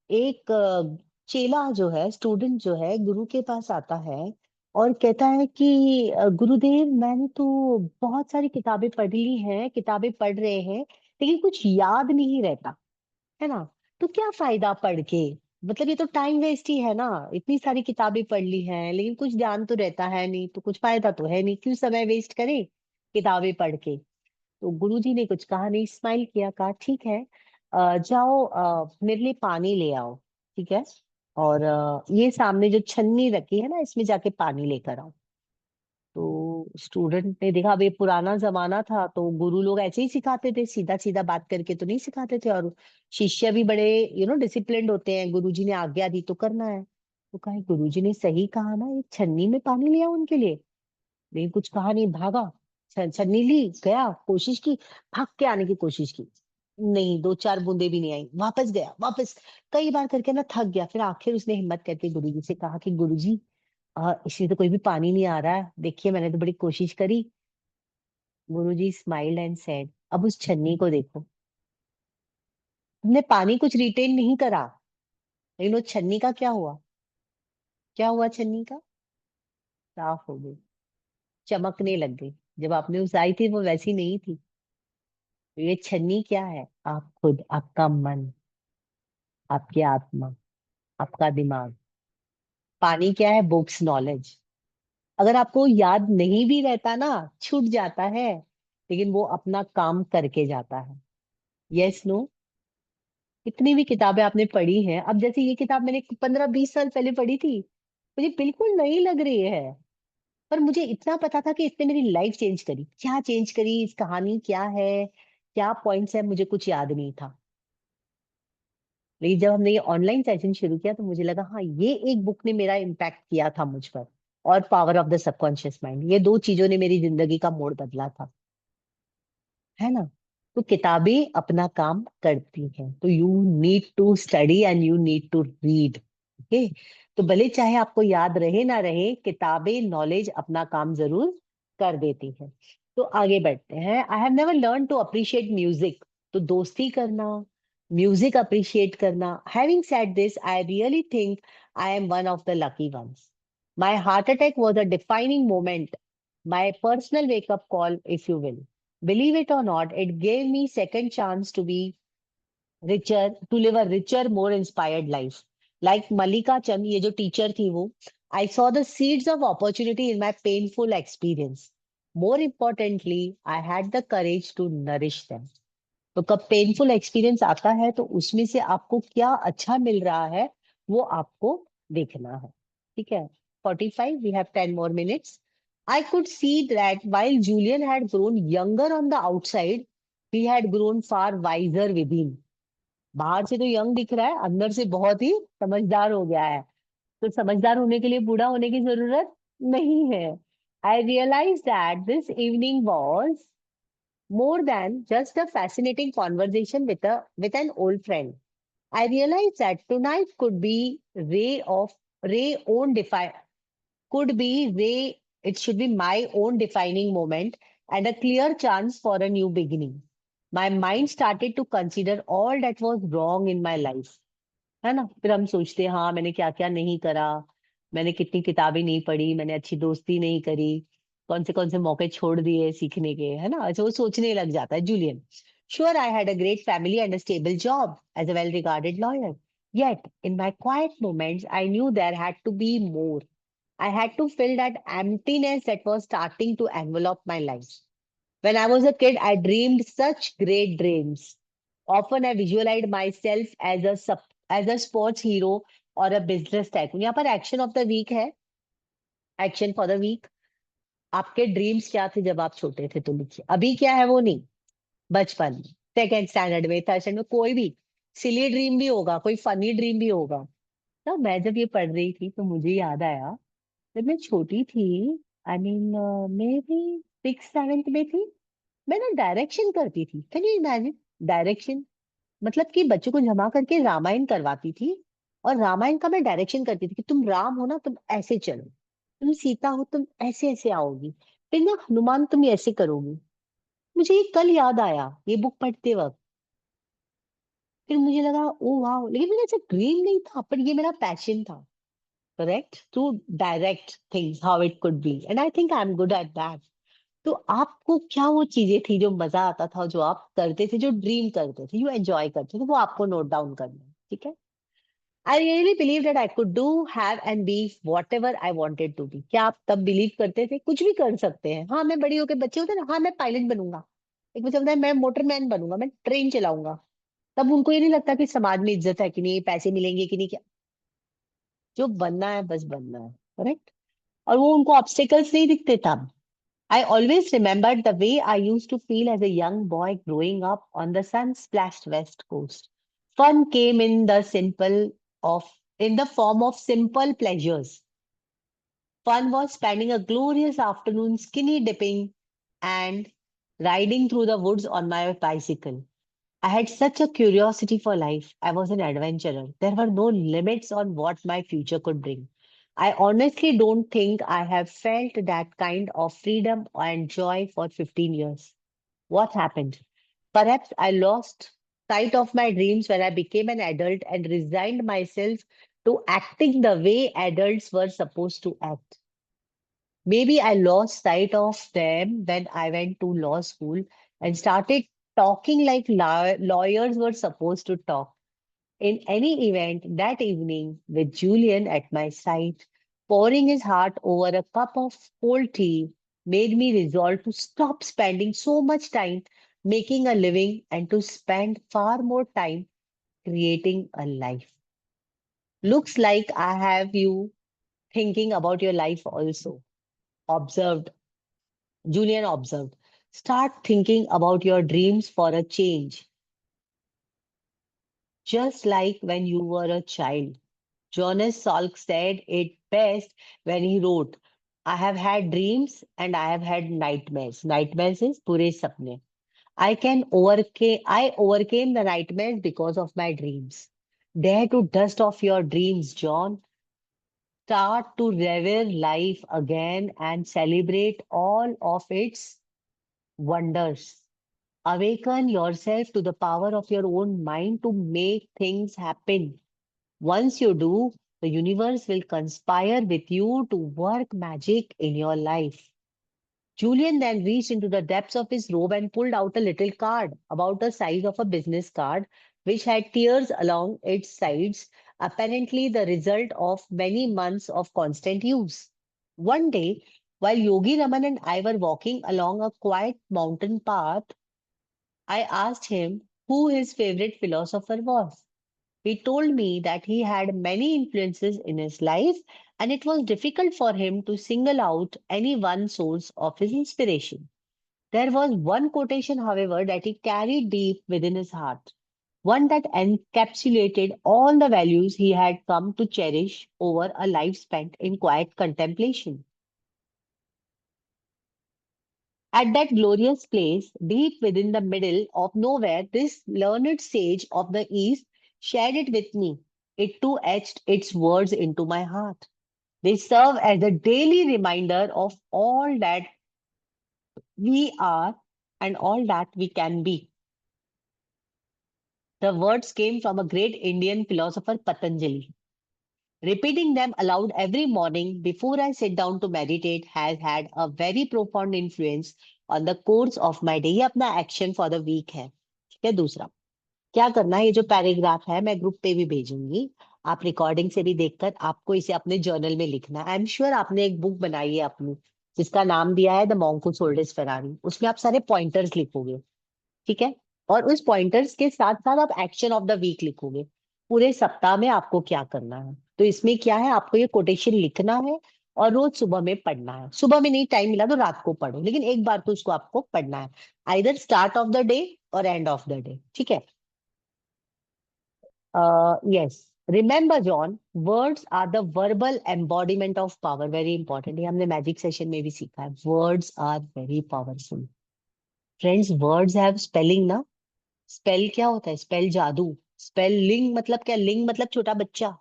एक चेला जो है, स्टूडेंट जो है, गुरु के पास आता है और कहता है कि गुरुदेव, मैंने तो बहुत सारी किताबें पढ़ ली हैं, किताबें पढ़ रहे हैं, लेकिन कुछ याद नहीं रहता, है ना। तो क्या फायदा पढ़ के, मतलब ये तो टाइम वेस्ट ही है ना। इतनी सारी किताबें पढ़ ली हैं लेकिन कुछ ध्यान तो रहता है नहीं, तो कुछ फायदा तो है नहीं, क्यों समय वेस्ट करें किताबें पढ़ के। तो गुरुजी ने कुछ कहा नहीं, स्माइल किया, कहा ठीक है, जाओ मेरे लिए पानी ले आओ, ठीक है। और ये सामने जो छन्नी रखी है ना, इसमें जाके पानी लेकर आओ। तो स्टूडेंट ने देखा, अब ये पुराना जमाना था तो गुरु लोग ऐसे ही सिखाते थे, सीधा सीधा बात करके तो नहीं सिखाते थे, और शिष्य भी बड़े डिसिप्लिन्ड होते हैं, गुरुजी ने आज्ञा दी तो करना है। तो कहा गुरुजी ने सही कहा ना, एक छन्नी में पानी लिया उनके लिए। लेकिन कुछ कहा नहीं, भागा, छन्नी ली, गया, कोशिश की, भाग के आने की कोशिश की, नहीं, दो चार बूंदे भी नहीं आई, वापस गया, वापस कई बार करके ना थक गया, फिर आखिर उसने हिम्मत करके गुरुजी से कहा कि गुरुजी, इसमें तो कोई भी पानी नहीं आ रहा है, देखिए मैंने तो बड़ी कोशिश करी। गुरुजी स्माइल्ड एंड सेड, अब उस छन्नी को देखो, हमने पानी कुछ रिटेन नहीं करा, लेकिन वो छन्नी का क्या हुआ, क्या हुआ छन्नी का, साफ हो गई, चमकने लग गई। जब आपने उस आई थी वो वैसी नहीं थी। तो ये छन्नी क्या है, आप खुद, आपका मन, आपकी आत्मा, आपका दिमाग। पानी क्या है, बुक्स, नॉलेज। अगर आपको याद नहीं भी रहता ना, छूट जाता है, लेकिन वो अपना काम करके जाता है। Yes, no. इतनी भी किताबें आपने पढ़ी हैं, अब जैसे ये किताब मैंने 15-20 साल पहले पढ़ी थी, मुझे बिल्कुल नई लग रही है, पर मुझे इतना पता था कि इसने मेरी लाइफ चेंज करी। क्या चेंज करी, इस कहानी क्या है, क्या पॉइंट्स है, मुझे कुछ याद नहीं था। लेकिन जब हमने ये ऑनलाइन सेशन शुरू किया तो मुझे लगा हाँ, ये एक बुक ने मेरा इम्पैक्ट किया था मुझ पर, और power of the subconscious mind, ये दो चीजों ने मेरी जिंदगी का मोड़ बदला था, है ना। तो किताबें अपना काम करती हैं, तो you need to study and you need to read. Okay. तो भले चाहे आपको याद रहे ना रहे, किताबें, नॉलेज अपना काम जरूर कर देती हैं। तो आगे बढ़ते हैं। I have never learn to appreciate music. तो दोस्ती करना, म्यूजिक अप्रिशिएट करना। Having said this, I really think I am one of the lucky ones. My heart attack was a defining moment, my personal wake up call, if you will. Believe it or not, it gave me second chance to be richer, to live a richer, more inspired life. Like Malika Chand, ये जो teacher थी वो, I saw the seeds of opportunity in my painful experience. More importantly, I had the courage to nourish them. तो कब painful experience आता है तो उसमें से आपको क्या अच्छा मिल रहा है, वो आपको देखना है। ठीक है। 45, we have 10 more minutes. I could see that while Julian had grown younger on the outside, he had grown far wiser within. बाहर से तो यंग दिख रहा है, अंदर से बहुत ही समझदार हो गया है। तो समझदार होने के लिए बूढ़ा होने की जरूरत नहीं है। I realized that this evening was more than just a fascinating conversation with an old friend. I realized that tonight Ray own defi could be Ray. It should be my own defining moment and a clear chance for a new beginning. My mind started to consider all that was wrong in my life. है ना। फिर हम सोचते हैं हाँ, मैंने क्या क्या नहीं करा, मैंने कितनी किताबें नहीं पढ़ी, मैंने अच्छी दोस्ती नहीं करी, कौन से मौके छोड़ दिए सीखने के, है ना। ऐसे वो सोचने लग जाता है Julian. Sure, I had a great family and a stable job as a well regarded lawyer, yet in my quiet moments I knew there had to be more. I had to fill that emptiness that was starting to envelop my life. When I was a kid, I dreamed such great dreams. Often I visualized myself as a sports hero or a business tycoon. यहाँ पर action of the week है, action for the week. आपके dreams क्या थे जब आप छोटे थे, तो लिखिए। अभी क्या है वो नहीं, बचपन में, सेकेंड स्टैंडर्ड में, थर्ड स्टैंडर्ड में, कोई भी सिली ड्रीम भी होगा, कोई फनी ड्रीम भी होगा। तो मैं जब ये पढ़ रही थी तो मुझे याद आया, जब मैं छोटी थी, I mean may be 6th 7th में थी, मैं ना डायरेक्शन करती थी। कैन यू इमेजिन, डायरेक्शन, मतलब कि बच्चों को जमा करके रामायण करवाती थी, और रामायण का मैं डायरेक्शन करती थी कि तुम राम हो ना, तुम ऐसे चलो, तुम सीता हो, तुम ऐसे ऐसे आओगी, फिर ना हनुमान, तुम ऐसे करोगी। मुझे ये कल याद आया ये बुक पढ़ते वक्त। फिर मुझे लगा ओ वाह, लेकिन मेरा ऐसा ड्रीम नहीं था, पर ये मेरा पैशन था, correct, to direct things how it could be, and I think I am good at that. तो आपको क्या वो चीजें थी जो मजा आता था, जो आप करते थे, जो ड्रीम करते थे, जो एंजॉय करते थे, वो आपको नोट डाउन करना है, ठीक है? I really believe that I could do, have and be whatever I wanted to be. क्या आप तब बिलीव करते थे कुछ भी कर सकते हैं? हाँ, मैं बड़ी होकर, बच्चे होते हैं ना, हाँ मैं पायलट बनूंगा, एक बच्चा बोलता है मैं मोटरमैन बनूंगा, मैं ट्रेन चलाऊंगा। तब उनको ये नहीं लगता कि समाज में इज्जत है कि नहीं, पैसे मिलेंगे कि नहीं, क्या जो बनना है बस बनना है, करेक्ट? और वो उनको ऑब्स्टिकल्स नहीं दिखते तब। I always remembered the way I used to feel as a young boy growing up on the sun-splashed West Coast. Fun came of in the form of simple pleasures. Fun was spending a glorious afternoon skinny dipping and riding through the woods on my bicycle. I had such a curiosity for life. I was an adventurer. There were no limits on what my future could bring. I honestly don't think I have felt that kind of freedom and joy for 15 years. What happened? Perhaps I lost sight of my dreams when I became an adult and resigned myself to acting the way adults were supposed to act. Maybe I lost sight of them when I went to law school and started talking like lawyers were supposed to talk. In any event, that evening, with Julian at my side, pouring his heart over a cup of cold tea, made me resolve to stop spending so much time making a living and to spend far more time creating a life. Looks like I have you thinking about your life also. Observed, Julian observed. Start thinking about your dreams for a change, just like when you were a child. Jonas Salk said it best when he wrote, I have had dreams and I have had nightmares. Nightmares is pure sapne. I overcame the nightmares because of my dreams. Dare to dust off your dreams, John. Start to revere life again and celebrate all of its wonders. Awaken yourself to the power of your own mind to make things happen. Once you do, the universe will conspire with you to work magic in your life. Julian then reached into the depths of his robe and pulled out a little card about the size of a business card, which had tears along its sides, apparently the result of many months of constant use. One day, while Yogi Raman and I were walking along a quiet mountain path, I asked him who his favorite philosopher was. He told me that he had many influences in his life and it was difficult for him to single out any one source of his inspiration. There was one quotation, however, that he carried deep within his heart, one that encapsulated all the values he had come to cherish over a life spent in quiet contemplation. At that glorious place, deep within the middle of nowhere, this learned sage of the East shared it with me. It too etched its words into my heart. They serve as a daily reminder of all that we are and all that we can be. The words came from a great Indian philosopher Patanjali. Repeating them aloud every morning before I sit down to meditate has had a very profound influence on the course of my day. ये अपना action for the week है, ठीक है? दूसरा क्या करना है, ये जो पैराग्राफ है मैं ग्रुप पे भी भेजूंगी, आप रिकॉर्डिंग से भी देखकर आपको इसे अपने जर्नल में लिखना है। आई एम श्योर आपने एक बुक बनाई है अपनी, जिसका नाम दिया है the monk who sold his Ferrari, उसमें आप सारे पॉइंटर्स लिखोगे, ठीक है? और उस पॉइंटर्स के साथ साथ आप एक्शन ऑफ द वीक लिखोगे, पूरे सप्ताह में आपको क्या करना है। तो इसमें क्या है, आपको ये कोटेशन लिखना है और रोज सुबह में पढ़ना है। सुबह में नहीं टाइम मिला तो रात को पढ़ो, लेकिन एक बार तो उसको आपको पढ़ना है, either start of the day और एंड ऑफ द डे, ठीक है? Yes, remember John, words are the verbal embodiment of power, very important, ये हमने मैजिक सेशन में भी सीखा है। Words are very powerful friends, words have spelling ना। स्पेल क्या होता है? स्पेल जादू। स्पेल लिंग मतलब क्या? लिंग मतलब छोटा बच्चा,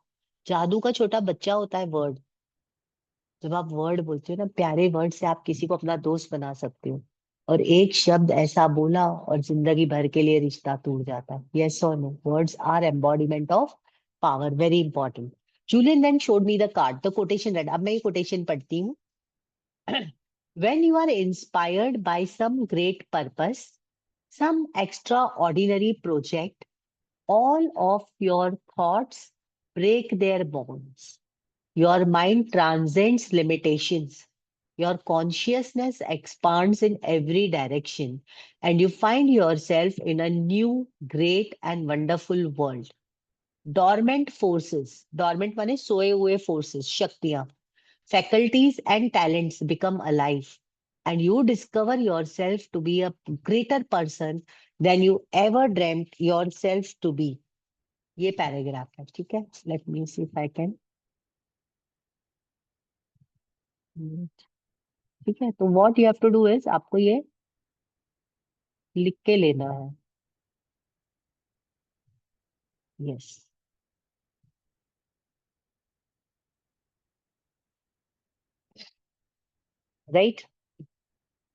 जादू का छोटा बच्चा होता है वर्ड। जब आप वर्ड बोलते हो ना, प्यारे वर्ड से आप किसी को अपना दोस्त बना सकते हो। और एक शब्द ऐसा बोला और जिंदगी भर के लिए रिश्ता टूट जाता है। यस और नो, words are embodiment of power, very important. Julian then showed me the card, the quotation read. अब मैं ये कोटेशन पढ़ती हूँ। When you are inspired by some great purpose, some extraordinary project, all of your thoughts break their bonds. Your mind transcends limitations. Your consciousness expands in every direction, and you find yourself in a new, great, and wonderful world. Dormant forces, dormant माने सोए हुए forces, शक्तियां, faculties and talents become alive, and you discover yourself to be a greater person than you ever dreamt yourself to be. ये paragraph है, ठीक है। Let me see if I can. ठीक है, तो what you have to do is, आपको ये लिख के लेना है। Yes, right.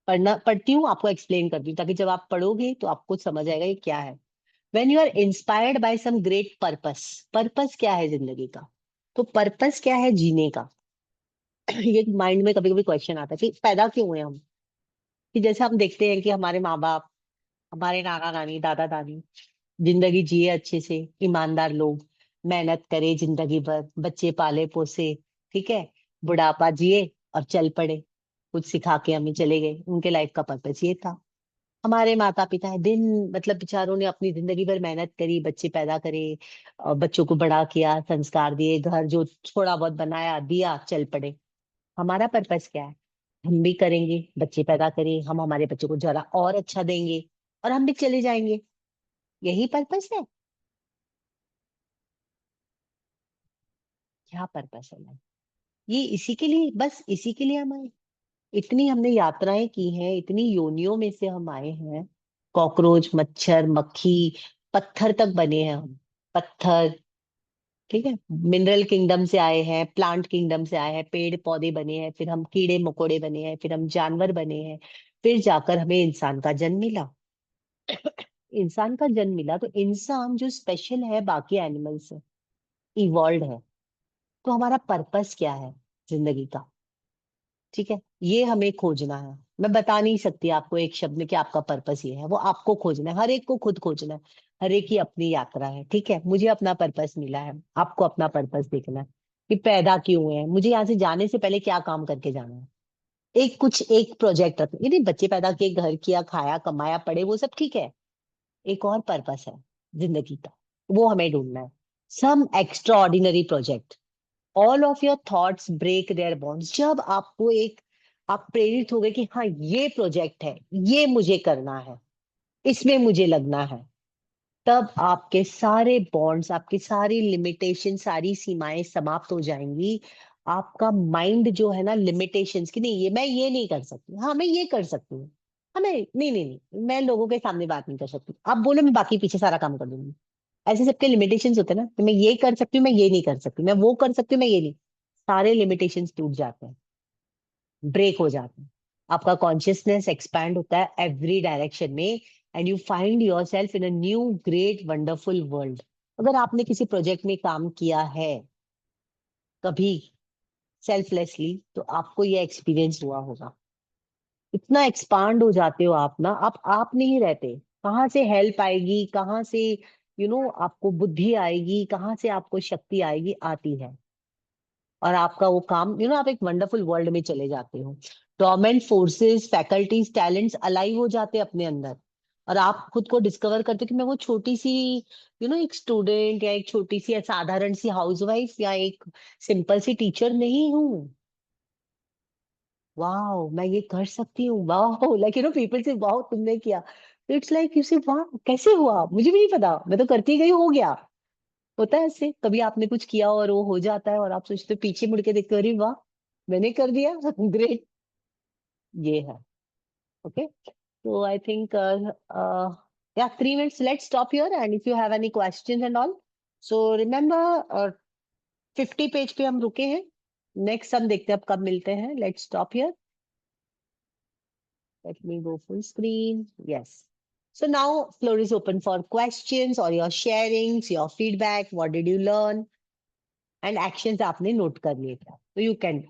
पढ़ती हूँ, आपको एक्सप्लेन करती हूँ, ताकि जब आप पढ़ोगे तो आपको समझ आएगा ये क्या है। When you are inspired by some great purpose, purpose क्या है जिंदगी का? तो पर्पस क्या है जीने का? ये माइंड में कभी कभी क्वेश्चन आता है कि पैदा क्यों हुए हम। कि जैसे हम देखते हैं कि हमारे माँ बाप, हमारे नाना नानी, दादा दादी जिंदगी जिए अच्छे से, ईमानदार लोग, मेहनत करे जिंदगी भर, बच्चे पाले पोसे, ठीक है, बुढ़ापा जिए और चल पड़े, कुछ सिखा के हमें चले गए। उनके लाइफ का पर्पस ये था। हमारे माता पिता है, दिन मतलब बेचारों ने अपनी जिंदगी भर मेहनत करी, बच्चे पैदा करे, और बच्चों को बड़ा किया, संस्कार दिए, घर जो थोड़ा बहुत बनाया दिया, चल पड़े। हमारा पर्पस क्या है? हम भी करेंगे, बच्चे पैदा करें, हम हमारे बच्चों को जरा और अच्छा देंगे, और हम भी चले जाएंगे। यही पर्पस है। क्या पर्पस है लाइफ? ये इसी के लिए, बस इसी के लिए हम आए। इतनी हमने यात्राएं की हैं, इतनी योनियों में से हम आए हैं। कॉकरोच, मच्छर, मक्खी, पत्थर तक बने हैं हम। पत्थर, ठीक है, मिनरल किंगडम से आए हैं, प्लांट किंगडम से आए हैं, पेड़ पौधे बने हैं, फिर हम कीड़े मकोड़े बने हैं, फिर हम जानवर बने हैं, फिर जाकर हमें इंसान का जन्म मिला। इंसान का जन्म मिला तो इंसान जो स्पेशल है बाकी एनिमल से, इवॉल्व है। तो हमारा पर्पस क्या है जिंदगी का? ठीक है, ये हमें खोजना है। मैं बता नहीं सकती आपको एक शब्द में कि आपका पर्पस ये है, वो आपको खोजना है, हर एक को खुद खोजना है। हर एक की अपनी यात्रा है, ठीक है। मुझे अपना पर्पस मिला है, आपको अपना पर्पस देखना है कि पैदा क्यों हुए हैं, मुझे यहाँ से जाने से पहले क्या काम करके जाना है। एक कुछ एक प्रोजेक्ट रखना, ये नहीं बच्चे पैदा किए, घर किया, खाया, कमाया, पढ़े, वो सब ठीक है। एक और पर्पस है जिंदगी का, वो हमें ढूंढना है। Some extraordinary project, all of your thoughts break their bonds. जब आपको एक, आप प्रेरित हो गए कि हाँ ये प्रोजेक्ट है, ये मुझे करना है, इसमें मुझे लगना है, तब आपके सारे बॉन्ड्स, आपकी सारी लिमिटेशन, सारी सीमाएं समाप्त हो जाएंगी। आपका माइंड जो है ना, लिमिटेशंस की नहीं, ये मैं ये नहीं कर सकती, हाँ मैं ये कर सकती हूँ, हाँ मैं नहीं नहीं नहीं, मैं लोगों के सामने बात नहीं कर सकती, आप बोलो मैं बाकी पीछे सारा काम कर दूंगी। ऐसे सबके लिमिटेशंस होते हैं ना, कि मैं ये कर सकती हूँ, मैं ये नहीं कर सकती, मैं वो कर सकती हूँ, मैं ये नहीं। सारे लिमिटेशंस टूट जाते हैं, ब्रेक हो जाते हैं। आपका कॉन्शियसनेस एक्सपैंड होता है एवरी डायरेक्शन में, and you find your self in a new great wonderful world. अगर आपने किसी प्रोजेक्ट में काम किया है कभी सेल्फलेसली, तो आपको ये एक्सपीरियंस हुआ होगा। इतना एक्सपांड हो जाते हो आप ना, आप नहीं रहते। कहाँ से हेल्प आएगी, कहाँ से आपको बुद्धि आएगी, कहाँ से आपको शक्ति आएगी, आती है। और आपका वो काम, आप एक वंडरफुल वर्ल्ड में चले जाते हो। Domain forces, faculties, talents alive हो जाते हैं अपने अंदर। और आप खुद को डिस्कवर करते हो कि मैं वो छोटी सी, एक स्टूडेंट, या एक छोटी सी साधारण सी हाउसवाइफ, या एक सिंपल सी टीचर नहीं हूँ। वाह, मैं ये कर सकती हूँ, वाह, लाइक पीपल से वाह तुमने किया। इट्स लाइक यू से वाह, कैसे हुआ मुझे भी नहीं पता, मैं तो करती गई, हो गया। होता है ऐसे, कभी आपने कुछ किया और वो हो जाता है, और आप सोचते हो, पीछे मुड़ के देखते हो, अरे वाह मैंने कर दिया। ग्रेट। ये है। Okay, so I think yeah, 3 minutes, let's stop here, and if you have any questions and all, so remember, 50 page पे हम रुके हैं। नेक्स्ट हम देखते हैं अब कब मिलते हैं। Let's stop here. Let me go full screen. Yes. So now floor is open for questions or your sharings, your feedback. What did you learn? And actions आपने note कर लिए क्या? So you can